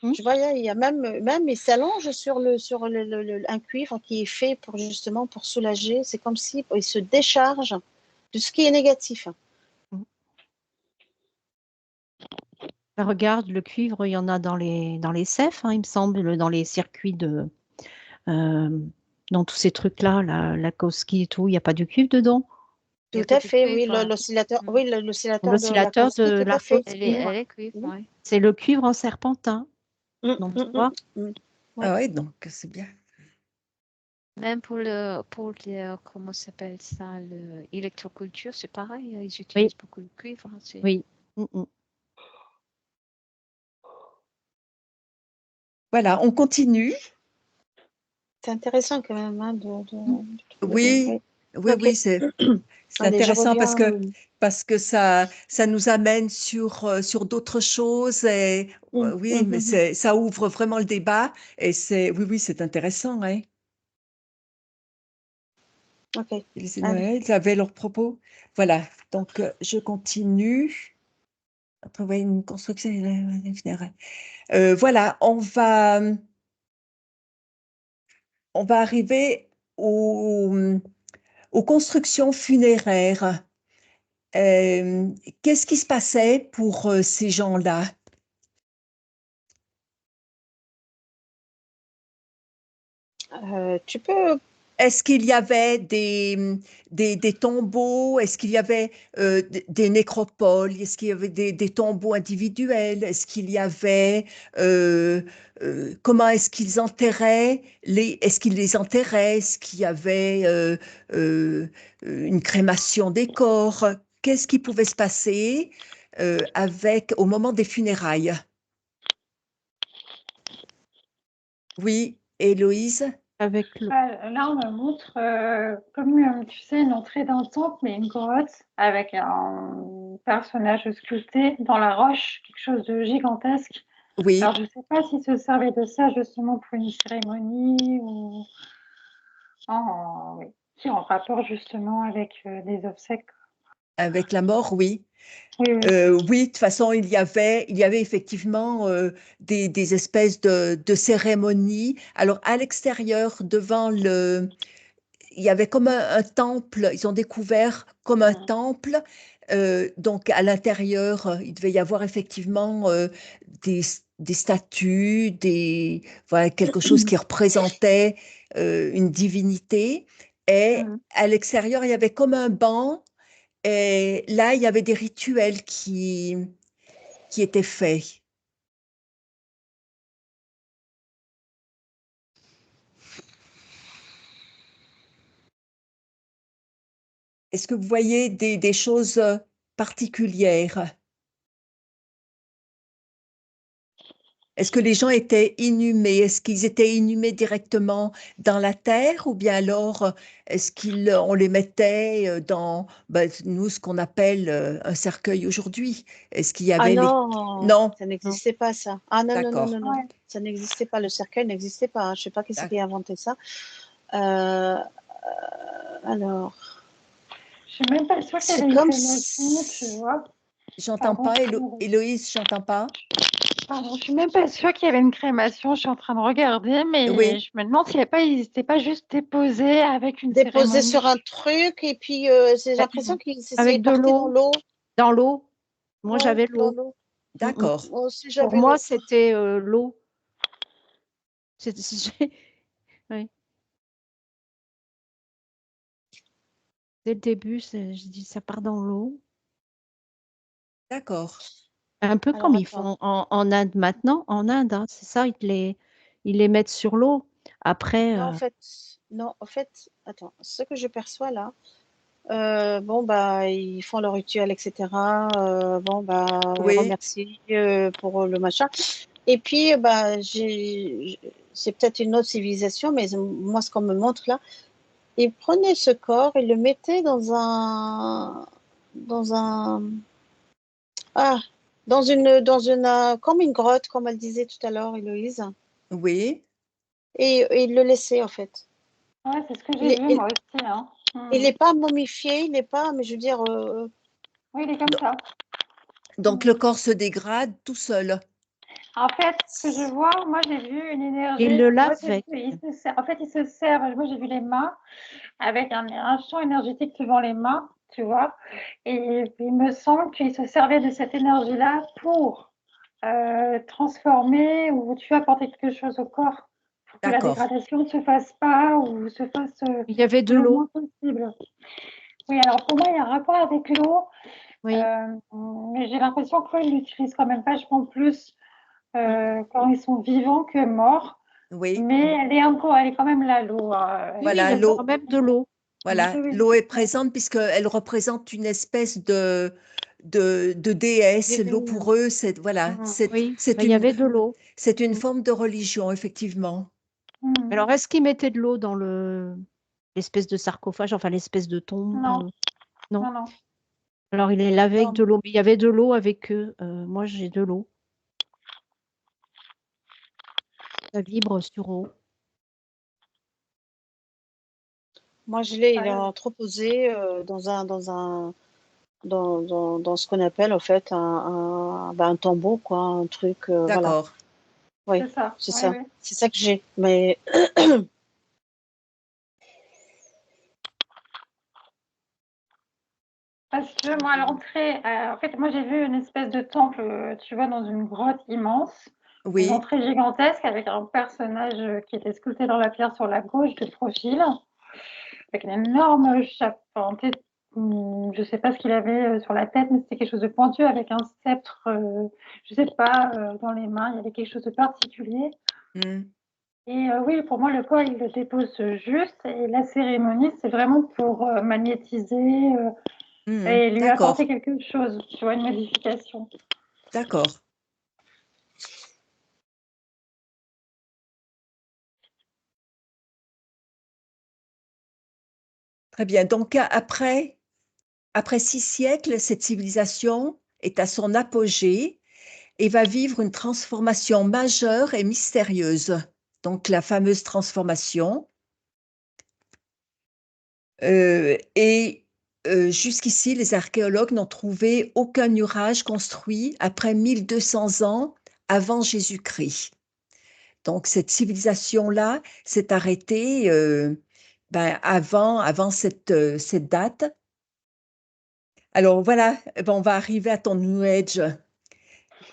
Je vois, il y a même ils s'allongent sur un cuivre qui est fait pour justement pour soulager. C'est comme si ils se déchargent de ce qui est négatif. Regarde, le cuivre, il y en a dans les CEF, hein, il me semble, dans les circuits dans tous ces trucs-là, la Koski et tout, il n'y a pas du cuivre dedans. Tout à fait, oui, l'oscillateur, L'oscillateur de tout la à fait. Elle est cuivre, oui. C'est le cuivre en serpentin. Donc, tu vois. Ah oui, donc c'est bien. Même pour comment s'appelle ça, l'électroculture, c'est pareil, ils utilisent beaucoup de cuivre. Oui. Voilà, on continue. C'est intéressant quand même. Hein, Oui, Okay. c'est Allez, je intéressant reviens. parce que ça nous amène sur d'autres choses. Et, oui, mais ça ouvre vraiment le débat. Et oui, c'est intéressant. Hein. Ok. Ils avaient leurs propos. Voilà, donc je continue. Trouver une construction funéraire. Voilà, on va arriver aux constructions funéraires. Qu'est-ce qui se passait pour ces gens-là? Tu peux. Est-ce qu'il y avait des tombeaux? Est-ce qu'il y avait des nécropoles? Est-ce qu'il y avait des tombeaux individuels? Est-ce qu'il y avait comment est-ce qu'ils enterraient est-ce qu'ils les enterraient? Est-ce qu'il y avait une crémation des corps? Qu'est-ce qui pouvait se passer au moment des funérailles? Oui, Héloïse? Avec le... Là, on me montre, comme tu sais, une entrée d'un temple, mais une grotte avec un personnage sculpté dans la roche, quelque chose de gigantesque. Oui. Alors, je ne sais pas s'ils se servaient de ça justement pour une cérémonie ou oui, qui est en rapport justement avec des obsèques. Avec la mort, oui. Oui, oui. Oui, de toute façon, il y avait effectivement des espèces de cérémonies. Alors, à l'extérieur, il y avait comme un temple, ils ont découvert comme un temple. Donc, à l'intérieur, il devait y avoir effectivement des, des statues, voilà, quelque chose qui représentait une divinité. Et à l'extérieur, il y avait comme un banc. Et là, il y avait des rituels qui étaient faits. Est-ce que vous voyez des choses particulières? Est-ce que les gens étaient inhumés? Est-ce qu'ils étaient inhumés directement dans la terre ou bien alors est-ce qu'on les mettait dans nous ce qu'on appelle un cercueil aujourd'hui? Est-ce qu'il y Ah avait non, Non, ça n'existait pas ça. Ah non, non, non, d'accord, non, non. Ouais. Ça n'existait pas. Le cercueil n'existait pas. Je ne sais pas qui c'est qui a inventé ça. Alors, Je suis même pas sûre qu'il y c'est avait une comme crémation, tu vois. J'entends Pardon, pas, Héloïse, j'entends pas. pardon, je suis même pas sûre qu'il y avait une crémation. Je suis en train de regarder, mais Oui, je me demande s'il n'était pas juste déposé avec une déposé cérémonie. sur un truc et puis j'ai l'impression qu'il c'est avec de parti dans l'eau. l'eau. Dans l'eau. Moi, Ouais, j'avais dans l'eau. l'eau. d'accord, Moi aussi, Pour j'avais moi, l'eau. c'était l'eau. Oui. Dès le début, je dis ça part dans l'eau. d'accord. Un peu Alors, comme ils attends. font en Inde maintenant. En Inde, hein, c'est ça, ils les mettent sur l'eau. Après, Non, en fait, attends. Ce que je perçois là, bon, bah, ils font leur rituel, etc. Bon, bah, ils Oui, remercient pour le machin. Et puis, bah, c'est peut-être une autre civilisation, mais moi, ce qu'on me montre là, ils prenaient ce corps, ils le mettaient dans un, ah, dans une, comme une grotte, comme elle disait tout à l'heure, Héloïse, oui, et ils le laissaient, en fait. Ouais, c'est ce que Il j'ai est, vu moi aussi. Hein. il est pas momifié, il n'est pas, mais je veux dire, Oui, il est comme Do- ça. donc le corps se dégrade tout seul. En fait, ce que je vois, moi j'ai vu une ils énergie. le Moi, lavent j'ai vu, avec. en fait, il se sert. Moi, j'ai vu les mains avec un champ énergétique devant les mains, tu vois. Et il me semble qu'il se servait de cette énergie-là pour transformer ou tu apporter quelque chose au corps pour que la D'accord, dégradation ne se fasse pas ou se fasse Il y avait de le l'eau. moins possible. Oui, alors pour moi, il y a un rapport avec l'eau, Oui. mais j'ai l'impression qu'ils l'utilisent quand même vachement plus quand ils sont vivants que morts. oui. Mais elle est quand même là, l'eau. Oui, il Voilà, y avait quand l'eau, même de l'eau. voilà, Oui, oui. l'eau est présente puisqu'elle représente une espèce de déesse. L'eau Divine. pour eux, c'est voilà, Oui, il y avait de l'eau. c'est une forme de religion, effectivement. Mhm. Alors, est-ce qu'ils mettaient de l'eau dans l'espèce de sarcophage, enfin l'espèce de tombe Non, Non. non, non. Alors, il les lavait avec non. de l'eau. Mais il y avait de l'eau avec eux. Moi, j'ai de l'eau. Ça vibre sur eau. Moi, je l'ai, il est Ouais. entreposé dans un dans ce qu'on appelle en fait un tombeau, quoi, un truc, voilà. D'accord. Oui, C'est ça. c'est Oui, ça. oui. C'est ça que j'ai. Mais Parce que moi, à l'entrée, en fait, moi, j'ai vu une espèce de temple, tu vois, dans une grotte immense, une Oui. entrée gigantesque avec un personnage qui était sculpté dans la pierre sur la gauche de profil, avec une énorme chape. Enfin, je sais pas ce qu'il avait sur la tête, mais c'était quelque chose de pointu avec un sceptre, je sais pas, dans les mains. Il y avait quelque chose de particulier. Hmm. Et oui, pour moi, le corps, il le dépose juste. Et la cérémonie, c'est vraiment pour magnétiser et lui apporter D'accord. quelque chose, tu vois, une modification. D'accord. Très bien. Donc, après 6 siècles, cette civilisation est à son apogée et va vivre une transformation majeure et mystérieuse. Donc, la fameuse transformation. Jusqu'ici, les archéologues n'ont trouvé aucun nuage construit après 1200 ans avant Jésus-Christ. Donc, cette civilisation-là s'est arrêtée avant cette date. Alors voilà, on va arriver à ton New Age.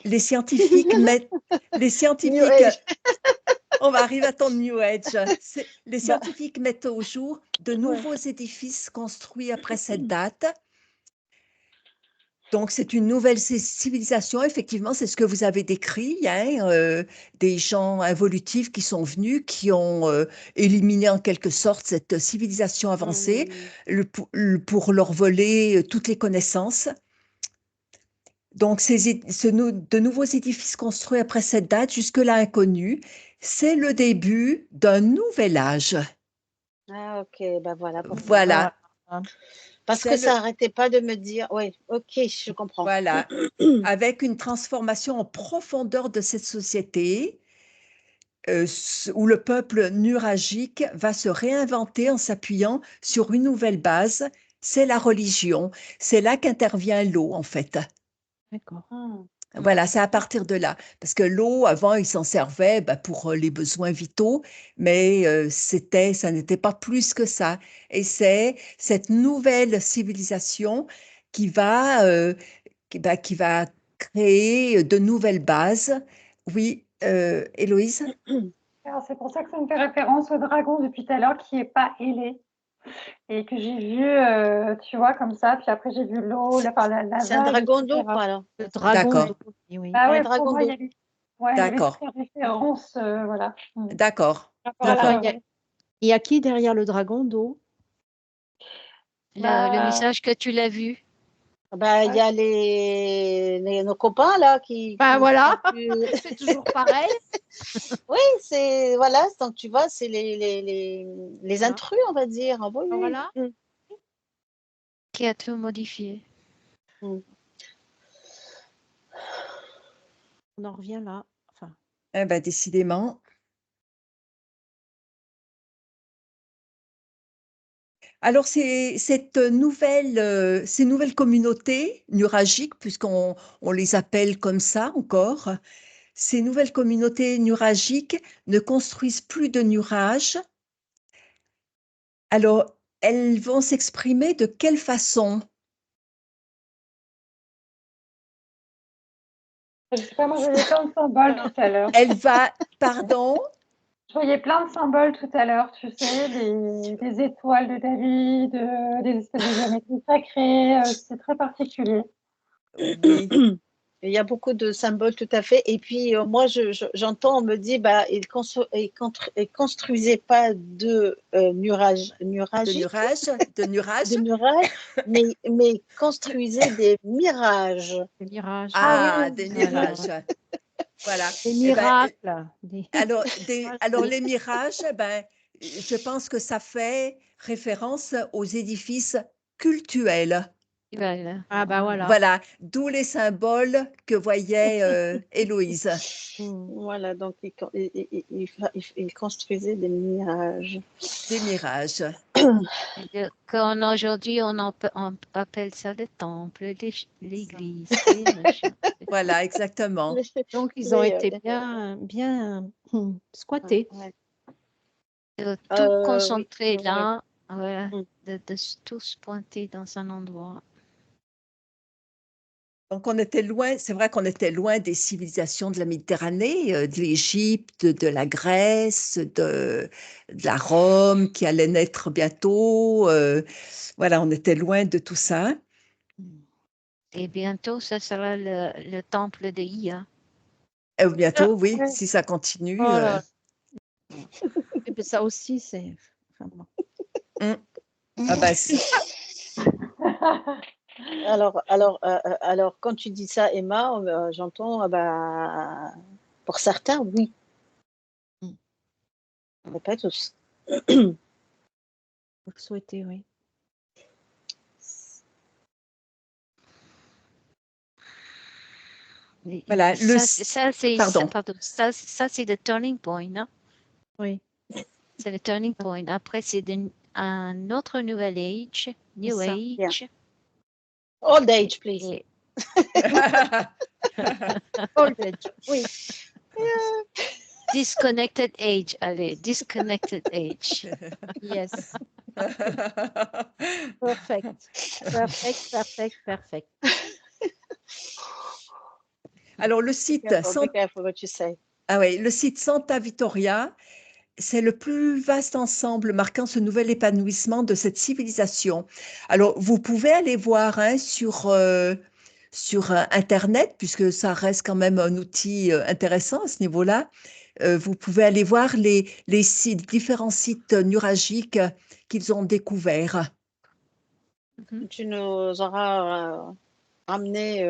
Les scientifiques mettent, les New scientifiques, Age. on va arriver à ton New Age. Les Bah, scientifiques mettent au jour de ouais. nouveaux édifices construits après cette date. Donc, c'est une nouvelle civilisation, effectivement, c'est ce que vous avez décrit, hein, des gens involutifs qui sont venus, qui ont éliminé en quelque sorte cette civilisation avancée pour leur voler toutes les connaissances. Donc, de nouveaux édifices construits après cette date, jusque-là inconnus, c'est le début d'un nouvel âge. Ah, ok, bah voilà pourquoi. Voilà, Parce c'est que ça n'arrêtait pas de me dire, oui, ok, je comprends. voilà, avec une transformation en profondeur de cette société, où le peuple nuragique va se réinventer en s'appuyant sur une nouvelle base, c'est la religion. C'est là qu'intervient l'eau, en fait. D'accord. Voilà, c'est à partir de là. Parce que l'eau, avant, ils s'en servaient pour les besoins vitaux, mais ça n'était pas plus que ça. Et c'est cette nouvelle civilisation qui qui va créer de nouvelles bases. Oui, Héloïse? Alors, c'est pour ça que ça me fait référence au dragon depuis tout à l'heure qui n'est pas ailé et que j'ai vu, tu vois, comme ça. Puis après, j'ai vu l'eau, la C'est un vague, dragon d'eau, etc. quoi, alors. Le dragon D'accord, d'eau, oui. Ah Un ouais, pour dragon moi, d'eau. il y avait d'accord, toutes les références, voilà. d'accord, Par rapport à D'accord. d'accord. la- Il y a qui derrière le dragon d'eau? Le bah, message que tu l'as vu. Bah, il y ouais. a nos copains, là, Ben qui ont voilà, pu... c'est toujours pareil. Oui, voilà, donc tu vois, c'est les Voilà. intrus, on va dire. Ah, oui, oui. Voilà. Qui a tout modifié. Mm. On en revient là. Enfin, Eh ben, décidément. Alors, ces nouvelles communautés nuragiques, on les appelle comme ça encore, ces nouvelles communautés nuragiques ne construisent plus de nuages. Alors, elles vont s'exprimer de quelle façon? Je sais pas, moi, je voyais plein de symboles tout à l'heure. Pardon? Je voyais plein de symboles tout à l'heure, tu sais, des étoiles de David, des espèces de géométrie sacrée, c'est très particulier. Oui, Il y a beaucoup de symboles, tout à fait. Et puis, moi, j'entends, on me dit, bah, ils construisaient pas de de nuragiques, nuages. de nuages, mais construisaient des mirages. les mirages. Ah Ah, oui, des Alors, mirages. Voilà. les Eh ben, miracles. alors les mirages, je pense que ça fait référence aux édifices cultuels. Voilà. Ah bah voilà. Voilà, d'où les symboles que voyait Héloïse. Voilà, donc il construisait des mirages. Des mirages. Aujourd'hui, on appelle ça le temple, l'église. et machin. Voilà, exactement. Donc ils ont Les, été bien squattés. ouais. Tout Oui, concentré oui. là, voilà, Mm. de tous pointer dans un endroit. Donc, on était loin, c'est vrai qu'on était loin des civilisations de la Méditerranée, de l'Égypte, de la Grèce, de la Rome qui allait naître bientôt. Voilà, on était loin de tout ça. Et bientôt, ça sera le temple de Ia. Et bientôt, oui, Ouais. si ça continue. Oh là. Et puis ça aussi, c'est. Enfin, bon. Ah bah, si. Alors, quand tu dis ça, Emma, j'entends, bah, pour certains, oui. Mais pas tous. Faut le souhaiter, oui. Voilà, Ça, c'est pardon. ça, c'est le turning point, non? Oui. C'est le turning point. Après, c'est un autre nouvel age, new ça. age. Old age, please. Et Old age, oui. disconnected age, allez, disconnected age. Yes. Perfect. Perfect, perfect, perfect. Alors, le site, Be careful what you say. ah ouais, le site Santa Vittoria, c'est le plus vaste ensemble marquant ce nouvel épanouissement de cette civilisation. Alors, vous pouvez aller voir hein, sur Internet, puisque ça reste quand même un outil intéressant à ce niveau-là. Vous pouvez aller voir les sites, différents sites nuragiques qu'ils ont découverts. Tu nous auras ramené.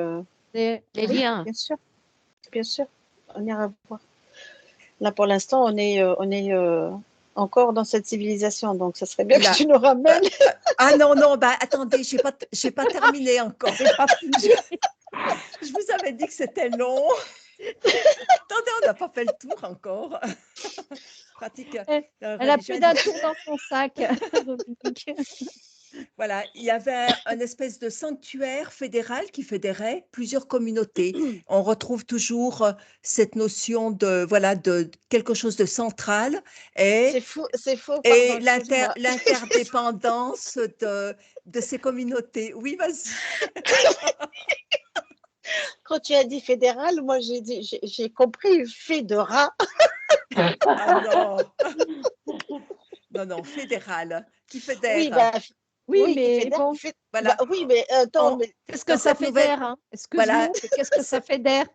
Les liens. Bien sûr, bien sûr. On ira voir. Là, pour l'instant, on est encore dans cette civilisation, donc ça serait bien Là. que tu nous ramènes. Ah non, non, bah attendez, j'ai pas terminé encore. Je vous avais dit que c'était long. Attendez, on n'a pas fait le tour encore. Pratique. Elle a plus d'un tour dans son sac. Voilà, il y avait un espèce de sanctuaire fédéral qui fédérait plusieurs communautés. On retrouve toujours cette notion de voilà de quelque chose de central C'est faux. et Pardon, excuse-moi. l'interdépendance de ces communautés. Oui, vas-y. Quand tu as dit fédéral, moi j'ai compris fédéral. Ah non. Non, non, fédéral, qui fédère. Oui, bah, oui, qui mais fédère, bon, voilà. bah, oui, mais attends, mais qu'est-ce que dans ça cette fédère nouvelle- hein excuse-nous, Voilà. mais qu'est-ce que ça fédère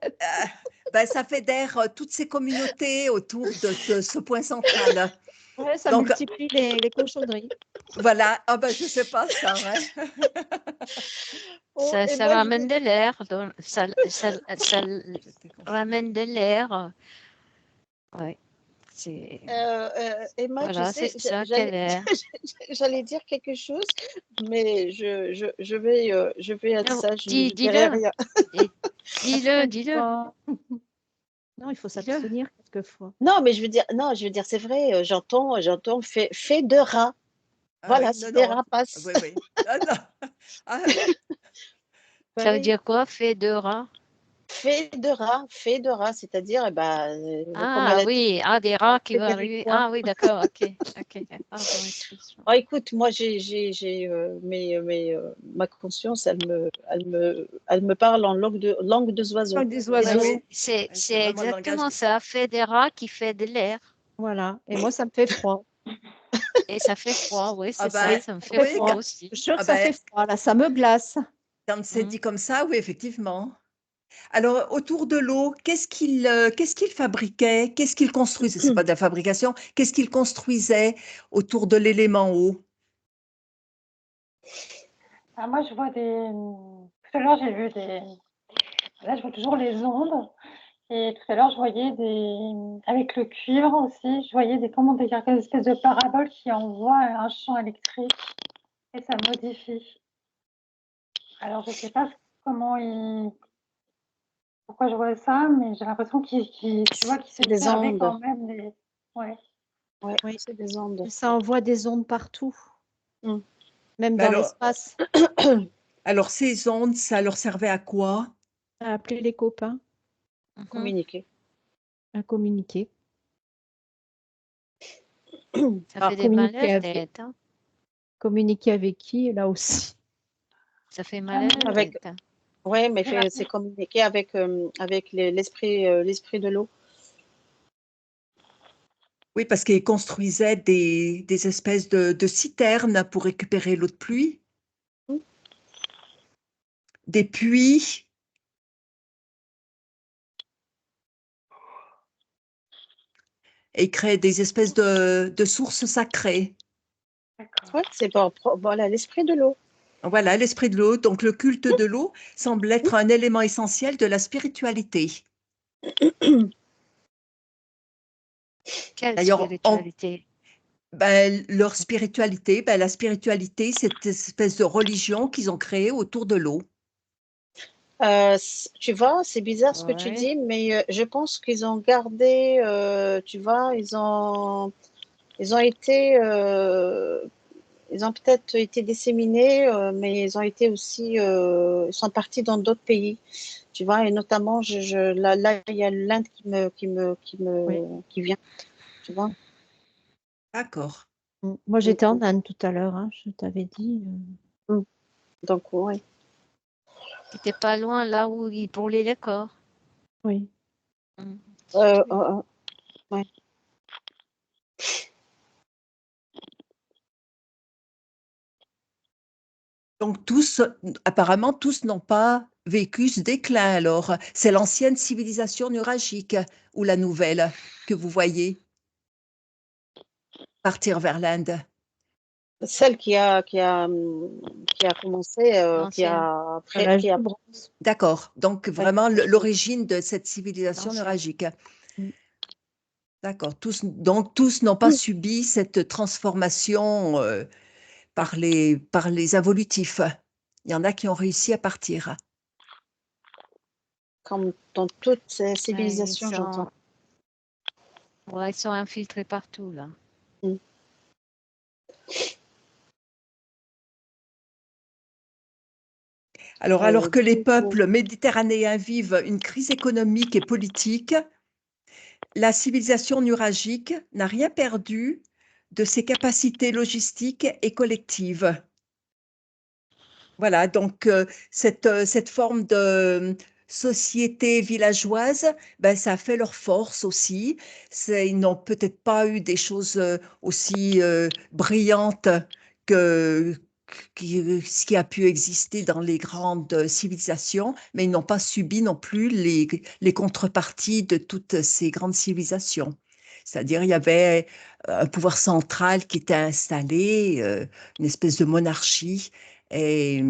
Ben, ça fédère toutes ces communautés autour de ce point central. Ouais, ça Donc, multiplie les cochonneries. voilà. Ah ben, je sais pas ça. Hein. oh, et Ça moi, ramène de l'air, ça ramène de l'air. Ouais. Emma, Voilà, tu sais, c'est ça, quel air. j'allais dire quelque chose, mais je vais être Non, sage, je ne dis-le. dirai rien. Dis-le. Non, il faut s'abstenir quelquefois. Non, mais je veux dire, c'est vrai, j'entends fait de rat. Ah Voilà, oui, c'est non, des non. rapaces. Oui, oui. Ah, non. Ah, Ça veut dire quoi, fait de rat? Fait de rat, c'est-à-dire, eh ben, comme elle Ah a dit, oui, des rats qui vont arriver. Fédéric, quoi. Ah oui, d'accord, ok. Pardon, excuse-moi. Oh, écoute, moi, ma conscience, elle me parle en langue des oiseaux. Des oui, oiseaux. oui. C'est vraiment le exactement langage. ça, fait des rats qui fait de l'air. Voilà. Et moi, ça me fait froid. Et ça fait froid, oui, c'est Ah ça, ben, ça me fait oui, froid aussi. Je suis sûre ah que ça ben, fait froid. Là, ça me glace. quand c'est dit comme ça, oui, effectivement. Alors, autour de l'eau, qu'est-ce qu'il fabriquait? Qu'est-ce qu'il construisait? C'est pas de la fabrication. Qu'est-ce qu'il construisait autour de l'élément eau? Ah, moi, je vois tout à l'heure, j'ai vu là, je vois toujours les ondes. Et tout à l'heure, je voyais avec le cuivre aussi, je voyais des espèces de paraboles qui envoient un champ électrique et ça modifie. Alors, je sais pas comment il... Pourquoi je vois ça, mais j'ai l'impression tu vois, qu'il C'est des servait ondes. quand même des... Ouais. Ouais, Oui. c'est des ondes. Ça envoie des ondes partout, Mm. même Mais dans l'espace, alors, ces ondes, ça leur servait à quoi? à appeler les copains, Mhm. Communiquer. à communiquer. Ça Alors, fait des mal à communiquer la avec, tête. Hein. communiquer avec qui, là aussi. Ça fait mal à la Avec, tête. ouais, mais C'est la- c'est communiquer avec, avec l'esprit de l'eau. Oui, parce qu'ils construisaient des espèces de citernes pour récupérer l'eau de pluie, Mm. des puits. Et créaient des espèces de sources sacrées. D'accord. Ouais, c'est voilà, l'esprit de l'eau. Voilà, l'esprit de l'eau. Donc, le culte de l'eau semble être un élément essentiel de la spiritualité. Quelle D'ailleurs, spiritualité. leur spiritualité, la spiritualité, c'est cette espèce de religion qu'ils ont créée autour de l'eau. Tu vois, c'est bizarre ce que tu Ouais. dis, mais je pense qu'ils ont gardé, tu vois, ils ont été, ils ont peut-être été disséminés, mais ils ont été aussi, ils sont partis dans d'autres pays, tu vois, et notamment, là, il y a l'Inde Oui. qui vient, tu vois. D'accord. Moi, j'étais en Inde tout à l'heure, hein, je t'avais dit. Donc, ouais. C'était pas loin là où ils brûlaient les corps. Oui. Mm. Ouais. Donc, apparemment, tous n'ont pas vécu ce déclin alors. C'est l'ancienne civilisation nuragique ou la nouvelle que vous voyez partir vers l'Inde. Celle qui a commencé, L'ancienne. À l'âge qui a, de bronze. D'accord. Donc, ouais, vraiment, l'origine de cette civilisation L'ancienne. nuragique. Mm. D'accord. Donc, tous n'ont pas subi cette transformation par les évolutifs. Il y en a qui ont réussi à partir. comme dans toutes ces Ouais, civilisations, j'entends. Ouais, ils sont infiltrés partout là. Mm. Alors que les Du coup, peuples méditerranéens vivent une crise économique et politique, la civilisation nuragique n'a rien perdu de ses capacités logistiques et collectives. Voilà, donc cette forme de société villageoise, ça a fait leur force aussi. Ils n'ont peut-être pas eu des choses aussi brillantes que ce qui a pu exister dans les grandes civilisations, mais ils n'ont pas subi non plus les contreparties de toutes ces grandes civilisations. C'est-à-dire, il y avait un pouvoir central qui était installé, une espèce de monarchie, et,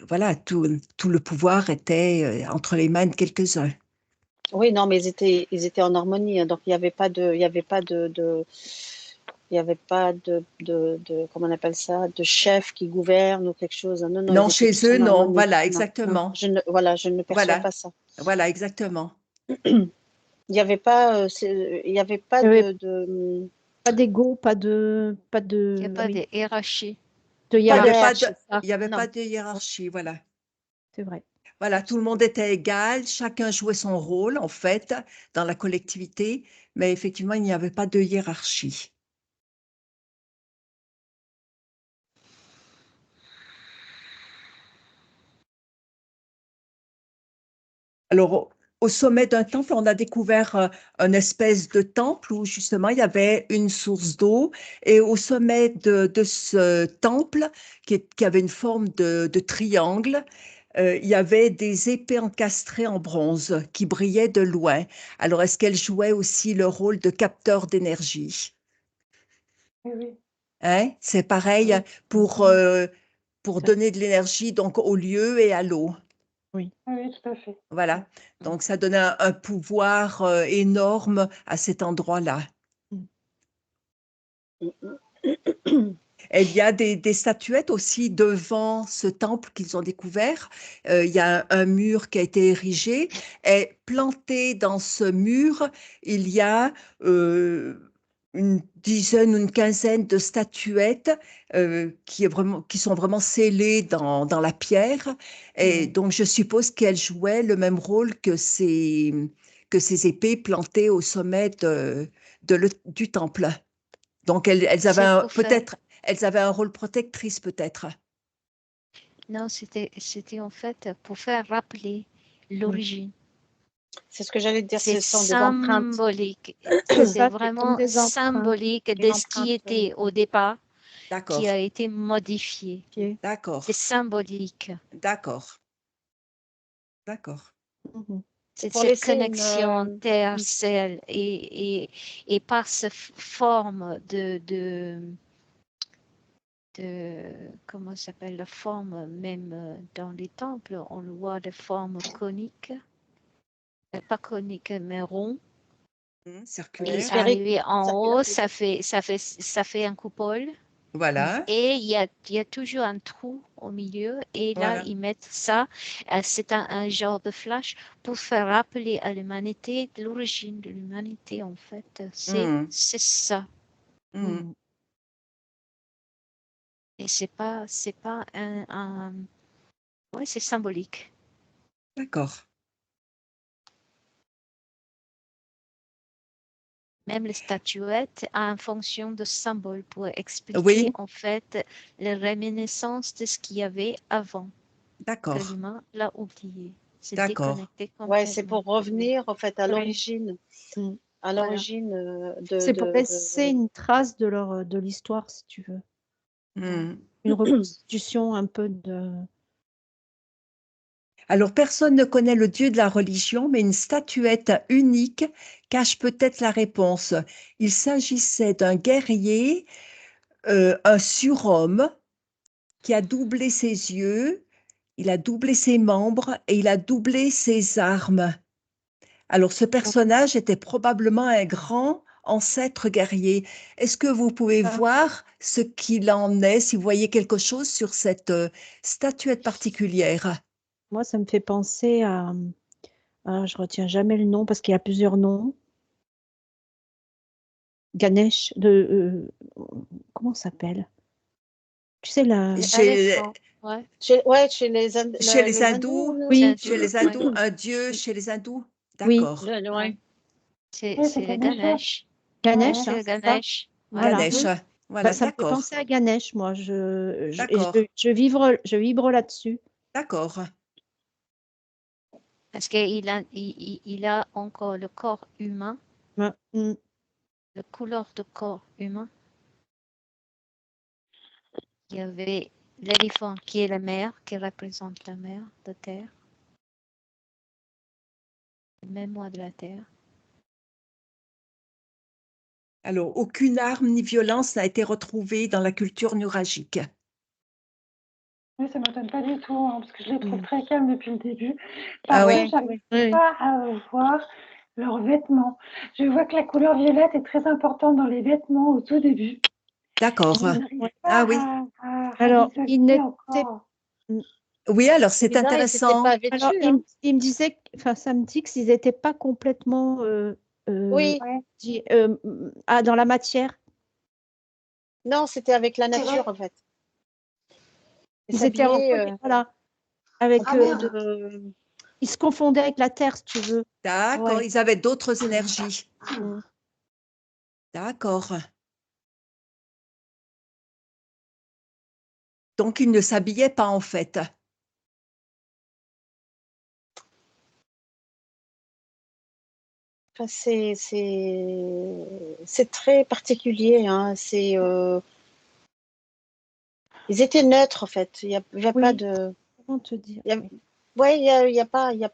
voilà, tout le pouvoir était entre les mains de quelques-uns. oui, non, mais ils étaient en harmonie, hein, donc il n'y avait pas de, il y avait pas comment on appelle ça, de chef qui gouverne ou quelque chose. Non, non, Non, ils étaient chez tous eux, en non, harmonie. voilà, Non, non, exactement. voilà, je ne perçois Voilà, pas ça. voilà, exactement. Il n'y avait pas, il y avait pas Il n'y avait de, pas d'ego, pas Il n'y a pas de hiérarchie. de Il n'y pas de avait hiérarchie. pas de, hiérarchie. Ça, il y avait pas Non, de hiérarchie, voilà. c'est vrai. Voilà, tout le monde était égal, chacun jouait son rôle, en fait, dans la collectivité, mais effectivement, il n'y avait pas de hiérarchie. Alors, au sommet d'un temple, on a découvert un espèce de temple où justement il y avait une source d'eau. Et au sommet de ce temple, qui avait une forme de triangle, il y avait des épées encastrées en bronze qui brillaient de loin. Alors, est-ce qu'elles jouaient aussi le rôle de capteur d'énergie? Oui, oui. Hein? C'est pareil oui, pour Ça, donner de l'énergie donc au lieu et à l'eau. oui. Oui, oui, tout à fait. Voilà. Donc, ça donnait un pouvoir énorme à cet endroit-là. Mm. Et il y a des statuettes aussi devant ce temple qu'ils ont découvert. Il y a un mur qui a été érigé et planté dans ce mur, il y a une dizaine ou une quinzaine de statuettes qui sont vraiment scellées dans la pierre. Et donc, je suppose qu'elles jouaient le même rôle que ces épées plantées au sommet du temple. Donc, elles avaient C'est pour faire. peut-être, elles avaient un rôle protectrice, peut-être. Non, c'était en fait pour faire rappeler l'origine. C'est ce que j'allais te dire, C'est ce sont des empreintes. symbolique. C'est C'est ça, c'est comme vraiment des empreintes. symbolique Une de ce qui empreinte, était au départ, qui D'accord, a été modifié. d'accord, C'est symbolique. d'accord, d'accord. Mhm. C'est C'est pour cette laisser une, connexion terre-ciel et par cette forme comment ça s'appelle, la forme même dans les temples, on le voit de forme conique, pas conique mais rond. Et Circulaire. sphérique, arrivé en haut, circulaire. ça fait un coupole. Voilà, Et il y a toujours un trou au milieu. Et là, voilà. ils mettent ça. C'est un genre de flash pour faire rappeler à l'humanité de l'origine de l'humanité, en fait. C'est ça. Mm. Et c'est pas ouais, c'est symbolique. D'accord. Même les statuettes ont une fonction de symbole pour expliquer Oui, en fait les réminiscences de ce qu'il y avait avant que d'accord, l'humain l'a oublié. C'est d'accord. déconnecté Ouais, c'est complètement. pour revenir en fait à Oui. l'origine, Mm. à Voilà. l'origine C'est pour laisser une trace de l'histoire, si tu veux. Mm. Une reconstitution un peu de... Alors, personne ne connaît le Dieu de la religion, mais une statuette unique cache peut-être la réponse. Il s'agissait d'un guerrier, un surhomme, qui a doublé ses yeux, il a doublé ses membres et il a doublé ses armes. Alors, ce personnage était probablement un grand ancêtre guerrier. Est-ce que vous pouvez voir ce qu'il en est, si vous voyez quelque chose sur cette statuette particulière? Moi, ça me fait penser je retiens jamais le nom parce qu'il y a plusieurs noms. Ganesh, comment ça s'appelle? Tu sais, Chez, Ouais. chez les, chez les les hindous, hindous, oui, chez les Ouais. hindous, un dieu chez les hindous? oui, D'accord. ouais. C'est Oui, c'est le Ganesha. Ganesh. Ganesh, Ouais. C'est hein, le c'est ça. Ganesh. Ouais. Voilà. Ganesh, Bah, voilà, ça me fait d'accord, penser à Ganesh, moi. d'accord, Je vibre là-dessus. d'accord. Parce qu'il a, il a encore le corps humain, Ouais, la couleur de corps humain. Il y avait l'éléphant qui est la mer, qui représente la mer de terre, la mémoire de la terre. Alors, aucune arme ni violence n'a été retrouvée dans la culture nuragique. Oui, ça ne m'étonne pas du tout, hein, parce que je les trouve Mm. très calmes depuis le début. Ah Par oui, contre, j'arrive Oui. pas à voir leurs vêtements. Je vois que la couleur violette est très importante dans les vêtements au tout début. d'accord. Mais je n'arrive Ouais. Ah pas oui, à Alors, il visualiser n'était encore. oui, alors c'est Bizarre, ils s'étaient intéressant. pas alors, vêtus, hein. il me disait, enfin, ça me dit qu'ils n'étaient pas complètement Oui, Ouais. dans la matière. non, c'était avec la nature en fait. Ils Ils étaient en s'habillaient voilà, en avec, forme de. ils se confondaient avec la terre, si tu veux. D'accord, Ouais. ils avaient d'autres énergies. Mm. D'accord. Donc, ils ne s'habillaient pas en fait. Enfin, c'est très particulier, hein. Ils étaient neutres en fait. Il y a pas Oui, de. comment te dire? Il y a... Oui. Ouais, il y a pas. Il y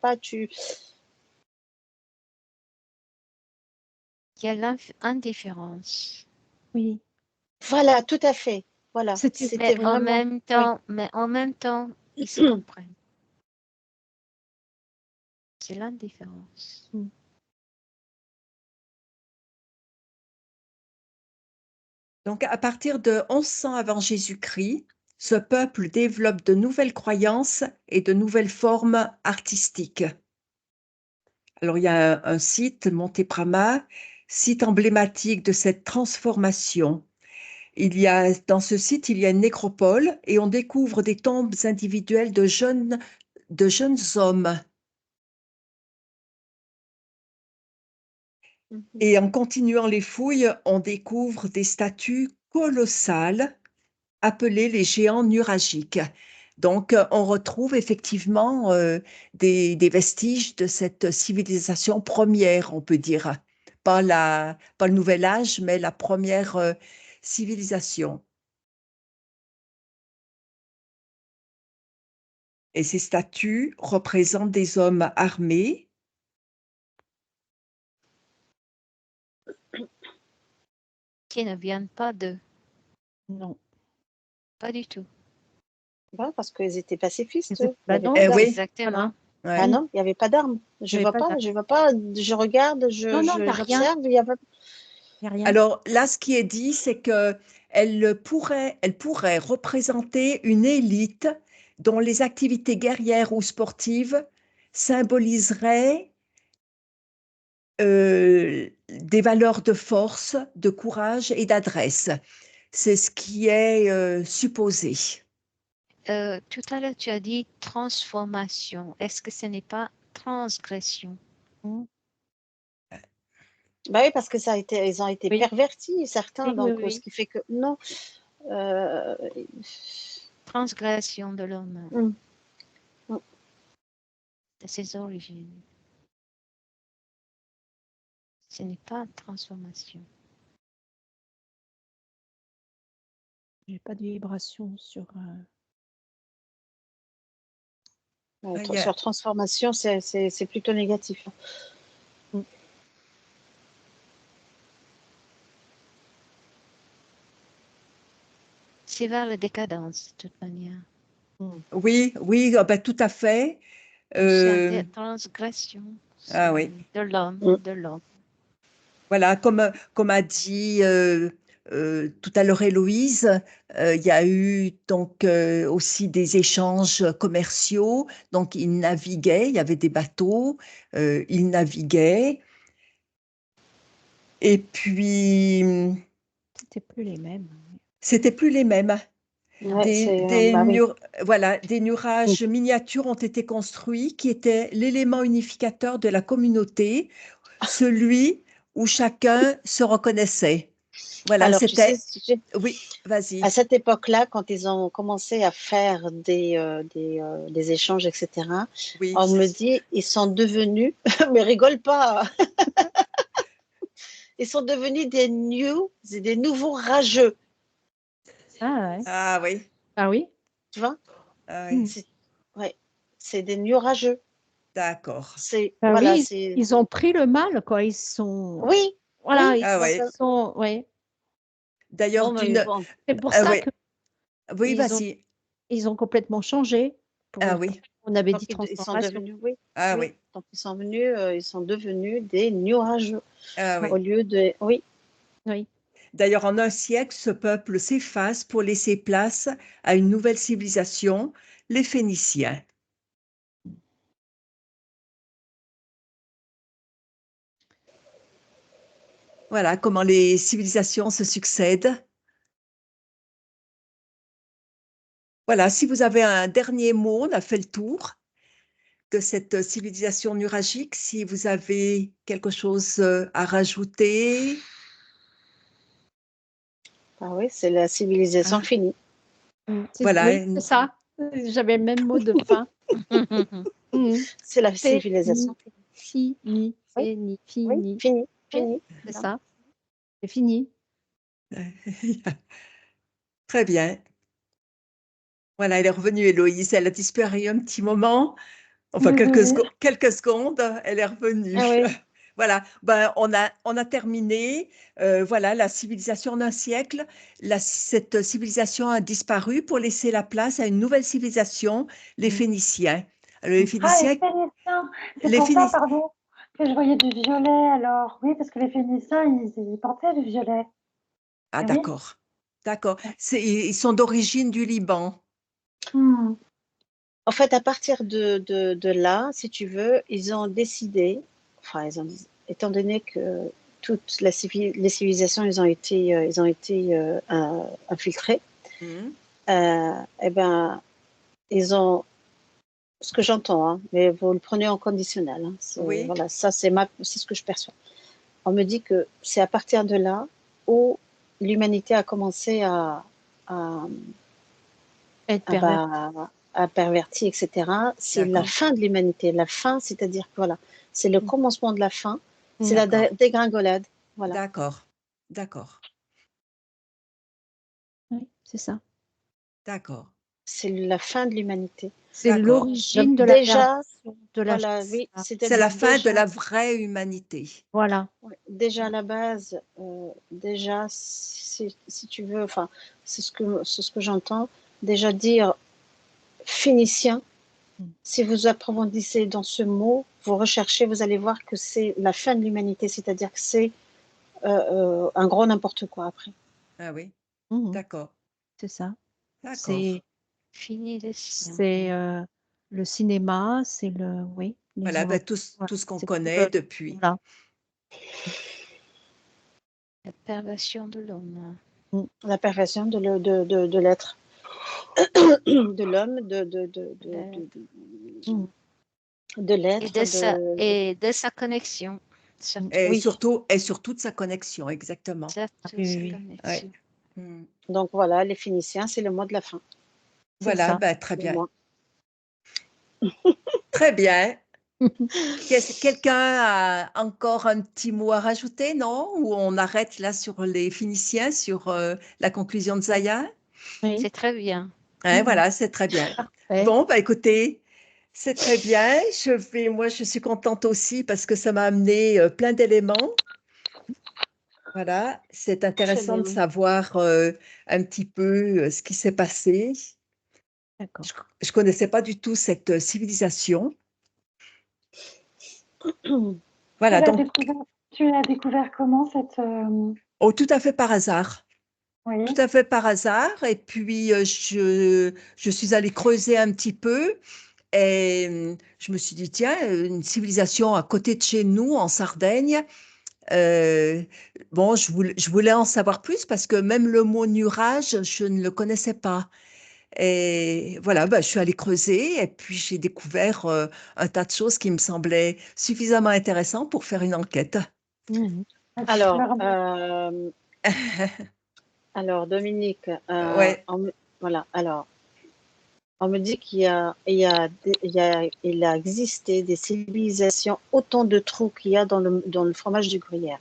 a l'indifférence. Oui. Voilà, tout à fait. Voilà, C'était c'était vraiment. Oui. Mais en même temps, ils se comprennent. C'est l'indifférence. Mm. Donc, à partir de 1100 avant Jésus-Christ, ce peuple développe de nouvelles croyances et de nouvelles formes artistiques. Alors, il y a un site, Monte Prama, site emblématique de cette transformation. Dans ce site, il y a une nécropole et on découvre des tombes individuelles de jeunes hommes. Et en continuant les fouilles, on découvre des statues colossales appelées les géants nuragiques. Donc, on retrouve effectivement des vestiges de cette civilisation première, on peut dire. Pas le Nouvel Âge, mais la première civilisation. Et ces statues représentent des hommes armés. Qui ne viennent pas d'eux. Non. Pas du tout. Ouais, parce qu'ils étaient pacifistes. Ils étaient- eux. Il y avait non, pas Eh d'armes. oui. Exactement. Ouais. Ah non, il n'y avait pas d'armes. Je Il y vois avait pas pas, d'armes. je vois pas, je regarde, Non, non, t'as rien. j'observe, il y a pas. Il n'y a rien. Alors là, ce qui est dit, c'est qu'elle pourrait représenter une élite dont les activités guerrières ou sportives symboliseraient des valeurs de force, de courage et d'adresse. C'est ce qui est supposé. Tout à l'heure, tu as dit transformation. Est-ce que ce n'est pas transgression? Bah oui, parce que ils ont été Oui. pervertis, certains, Oui, donc oui, oui. ce qui fait que non. Euh, Transgression de l'homme, hum, hum. de ses origines. Ce n'est pas transformation. J'ai pas de vibration sur. Il y a- Sur transformation, c'est plutôt négatif. C'est vers la décadence, de toute manière. Oui, oui, ah ben, tout à fait. C'est la transgression Ah oui. de l'homme, Mm. de l'homme. Voilà, comme a dit tout à l'heure Héloïse, il y a eu donc aussi des échanges commerciaux. Donc, ils naviguaient, il y avait des bateaux, ils naviguaient. Et puis, C'était plus les mêmes. c'était plus les mêmes. Ouais, bah oui. Voilà, des nuages miniatures ont été construits qui étaient l'élément unificateur de la communauté, celui où chacun se reconnaissait. Voilà, Alors, tu sais, c'était. Oui, vas-y. à cette époque-là, quand ils ont commencé à faire des échanges, etc., Oui. on me dit, ils sont devenus, mais rigole pas, ils sont devenus des nouveaux rageux, Ah ouais. Ah oui. Ah oui. tu vois? Ah oui. C'est des new rageux. D'accord. Bah Voilà, oui, c'est. ils ont pris le mal, quoi. Ils sont. Oui, Voilà, oui, ils Ah oui. sont. Ouais. D'ailleurs, bon, mais bon. C'est pour Ah ça oui. que Oui, ils ont, vas-y. ils ont complètement changé. Ah oui. On avait dit Donc, ils sont transformation. devenus, oui, Ah oui. oui. Donc, ils sont devenus des new rageux. Ah Au oui. lieu de. Oui, Oui. D'ailleurs, en un siècle, ce peuple s'efface pour laisser place à une nouvelle civilisation, les Phéniciens. Voilà comment les civilisations se succèdent. Voilà, si vous avez un dernier mot, on a fait le tour de cette civilisation nuragique. Si vous avez quelque chose à rajouter. ah oui, c'est la civilisation Ah, finie. voilà. Oui, c'est ça. J'avais le même mot de fin. C'est la C'est civilisation finie. fini. Oui, Fini. oui, Fini. fini, fini. C'est Non. ça. C'est fini. Très bien. Voilà, elle est revenue, Héloïse. Elle a disparu un petit moment. Enfin, Désolée. quelques secondes, elle est revenue. Ah oui. Voilà, ben, on a terminé. Voilà, la civilisation d'un siècle. Cette civilisation a disparu pour laisser la place à une nouvelle civilisation, les Phéniciens. Alors, les Ah, les Phéniciens, Phéniciens. C'est les pour ça, Phéniciens. pardon, que je voyais du violet alors. Oui, parce que les Phéniciens, ils portaient du violet. Ah, Eh oui. d'accord. d'accord. Ils sont d'origine du Liban. Hmm. En fait, à partir de là, si tu veux, ils ont décidé, enfin, étant donné que toutes les civilisations, ils ont été infiltrés, Mhm. eh ben, ils ont, ce que j'entends, hein, mais vous le prenez en conditionnel. Hein, Oui, voilà, ça, c'est ce que je perçois. On me dit que c'est à partir de là où l'humanité a commencé à, Être à, pervers. à pervertir, etc. C'est la d'accord, fin de l'humanité. La fin, c'est-à-dire que voilà, c'est le Mm. commencement de la fin, c'est Mm. la d'accord, dégringolade. Voilà. d'accord, d'accord, Oui, c'est ça. d'accord, C'est la fin de l'humanité. C'est d'accord. l'origine Donc de la déjà, perversion, de la voilà, chose. oui, C'est la c'est-à-dire fin de déjà, la vraie humanité. Voilà. ouais, déjà à la base, déjà, si tu veux, enfin, c'est ce que j'entends, déjà dire phénicien, Mm. si vous approfondissez dans ce mot, vous recherchez, vous allez voir que c'est la fin de l'humanité, c'est-à-dire que c'est un gros n'importe quoi après. Ah oui, Mhm. d'accord, C'est ça. d'accord. C'est Fini le cinéma. c'est le cinéma, c'est le oui, les Voilà, ben, horreurs. tout Voilà, ce qu'on c'est tout connaît depuis. voilà. La perversion de l'homme. Mm. La perfection de l'être, de l'homme, Euh, Mm. de l'être, et de sa connexion. Mm. Et oui. sur toute sa connexion, exactement. Ah Surtout oui, sa oui, oui. Ouais. connexion. Mm. Donc voilà, les Phéniciens, c'est le mot de la fin. C'est Voilà, ça. ben, très Pour bien. moi. Très bien. Quelqu'un a encore un petit mot à rajouter, non? Ou on arrête là sur les Phéniciens, sur la conclusion de Zaya? Oui. C'est très bien. Hein, Mhm. voilà, c'est très bien. Parfait. Bon, bah écoutez, c'est très bien. Moi, je suis contente aussi parce que ça m'a amené plein d'éléments. Voilà, c'est Très intéressant de bien. savoir un petit peu ce qui s'est passé. D'accord. Je ne connaissais pas du tout cette civilisation. Voilà, donc, Tu l'as découvert comment cette oh, tout à fait par hasard. Oui. Tout à fait par hasard. Et puis, je suis allée creuser un petit peu et je me suis dit, tiens, une civilisation à côté de chez nous, en Sardaigne. Bon, je voulais en savoir plus parce que même le mot nuage, je ne le connaissais pas. Et voilà, bah, je suis allée creuser et puis j'ai découvert un tas de choses qui me semblaient suffisamment intéressantes pour faire une enquête. Mhm. Alors, Alors, alors Dominique, Ouais, voilà, alors, on me dit il a existé des civilisations, autant de trous qu'il y a dans le fromage du gruyère.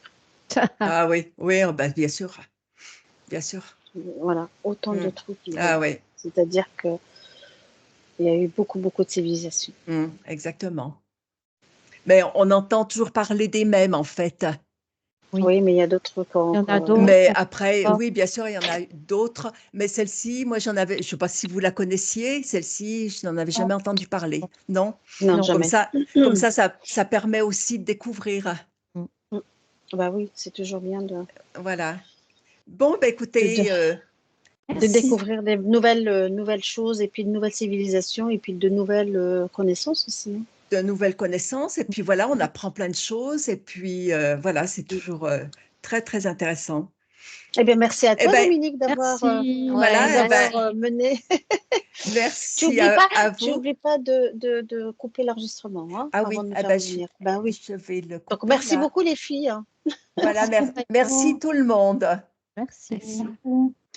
ah oui, oui, oh, bah, bien sûr, bien sûr. Voilà, autant de Mm. trous qu'il y a. Ah oui, C'est-à-dire qu'il y a eu beaucoup, beaucoup de civilisations. exactement. Mais on entend toujours parler des mêmes, en fait. Oui. Oui, mais il y a d'autres trucs Il y en a encore. d'autres. Mais on après, pas. oui, bien sûr, il y en a d'autres. Mais celle-ci, moi, j'en avais, je ne sais pas si vous la connaissiez, celle-ci, je n'en avais jamais entendu parler. Non? Non, Non. jamais. Ça permet aussi de découvrir. Mm. Bah oui, c'est toujours bien Voilà. Bon, ben de, de, écoutez, de Merci. découvrir des nouvelles choses et puis de nouvelles civilisations et puis de nouvelles connaissances aussi. Hein. de nouvelles connaissances. Et puis voilà, on apprend plein de choses. Et puis voilà, c'est toujours très, très intéressant. Eh bien, merci à Eh toi, ben, Dominique, Merci. Ouais, voilà, eh ben, merci. mené. merci Tu vous. n'oublies pas de couper l'enregistrement hein, Ah avant oui, de me eh faire ben, venir. Ben oui. je vais le Donc, couper merci là. beaucoup, les filles. Hein. Voilà, Merci, merci Maïko. tout le monde. Merci. Merci. merci.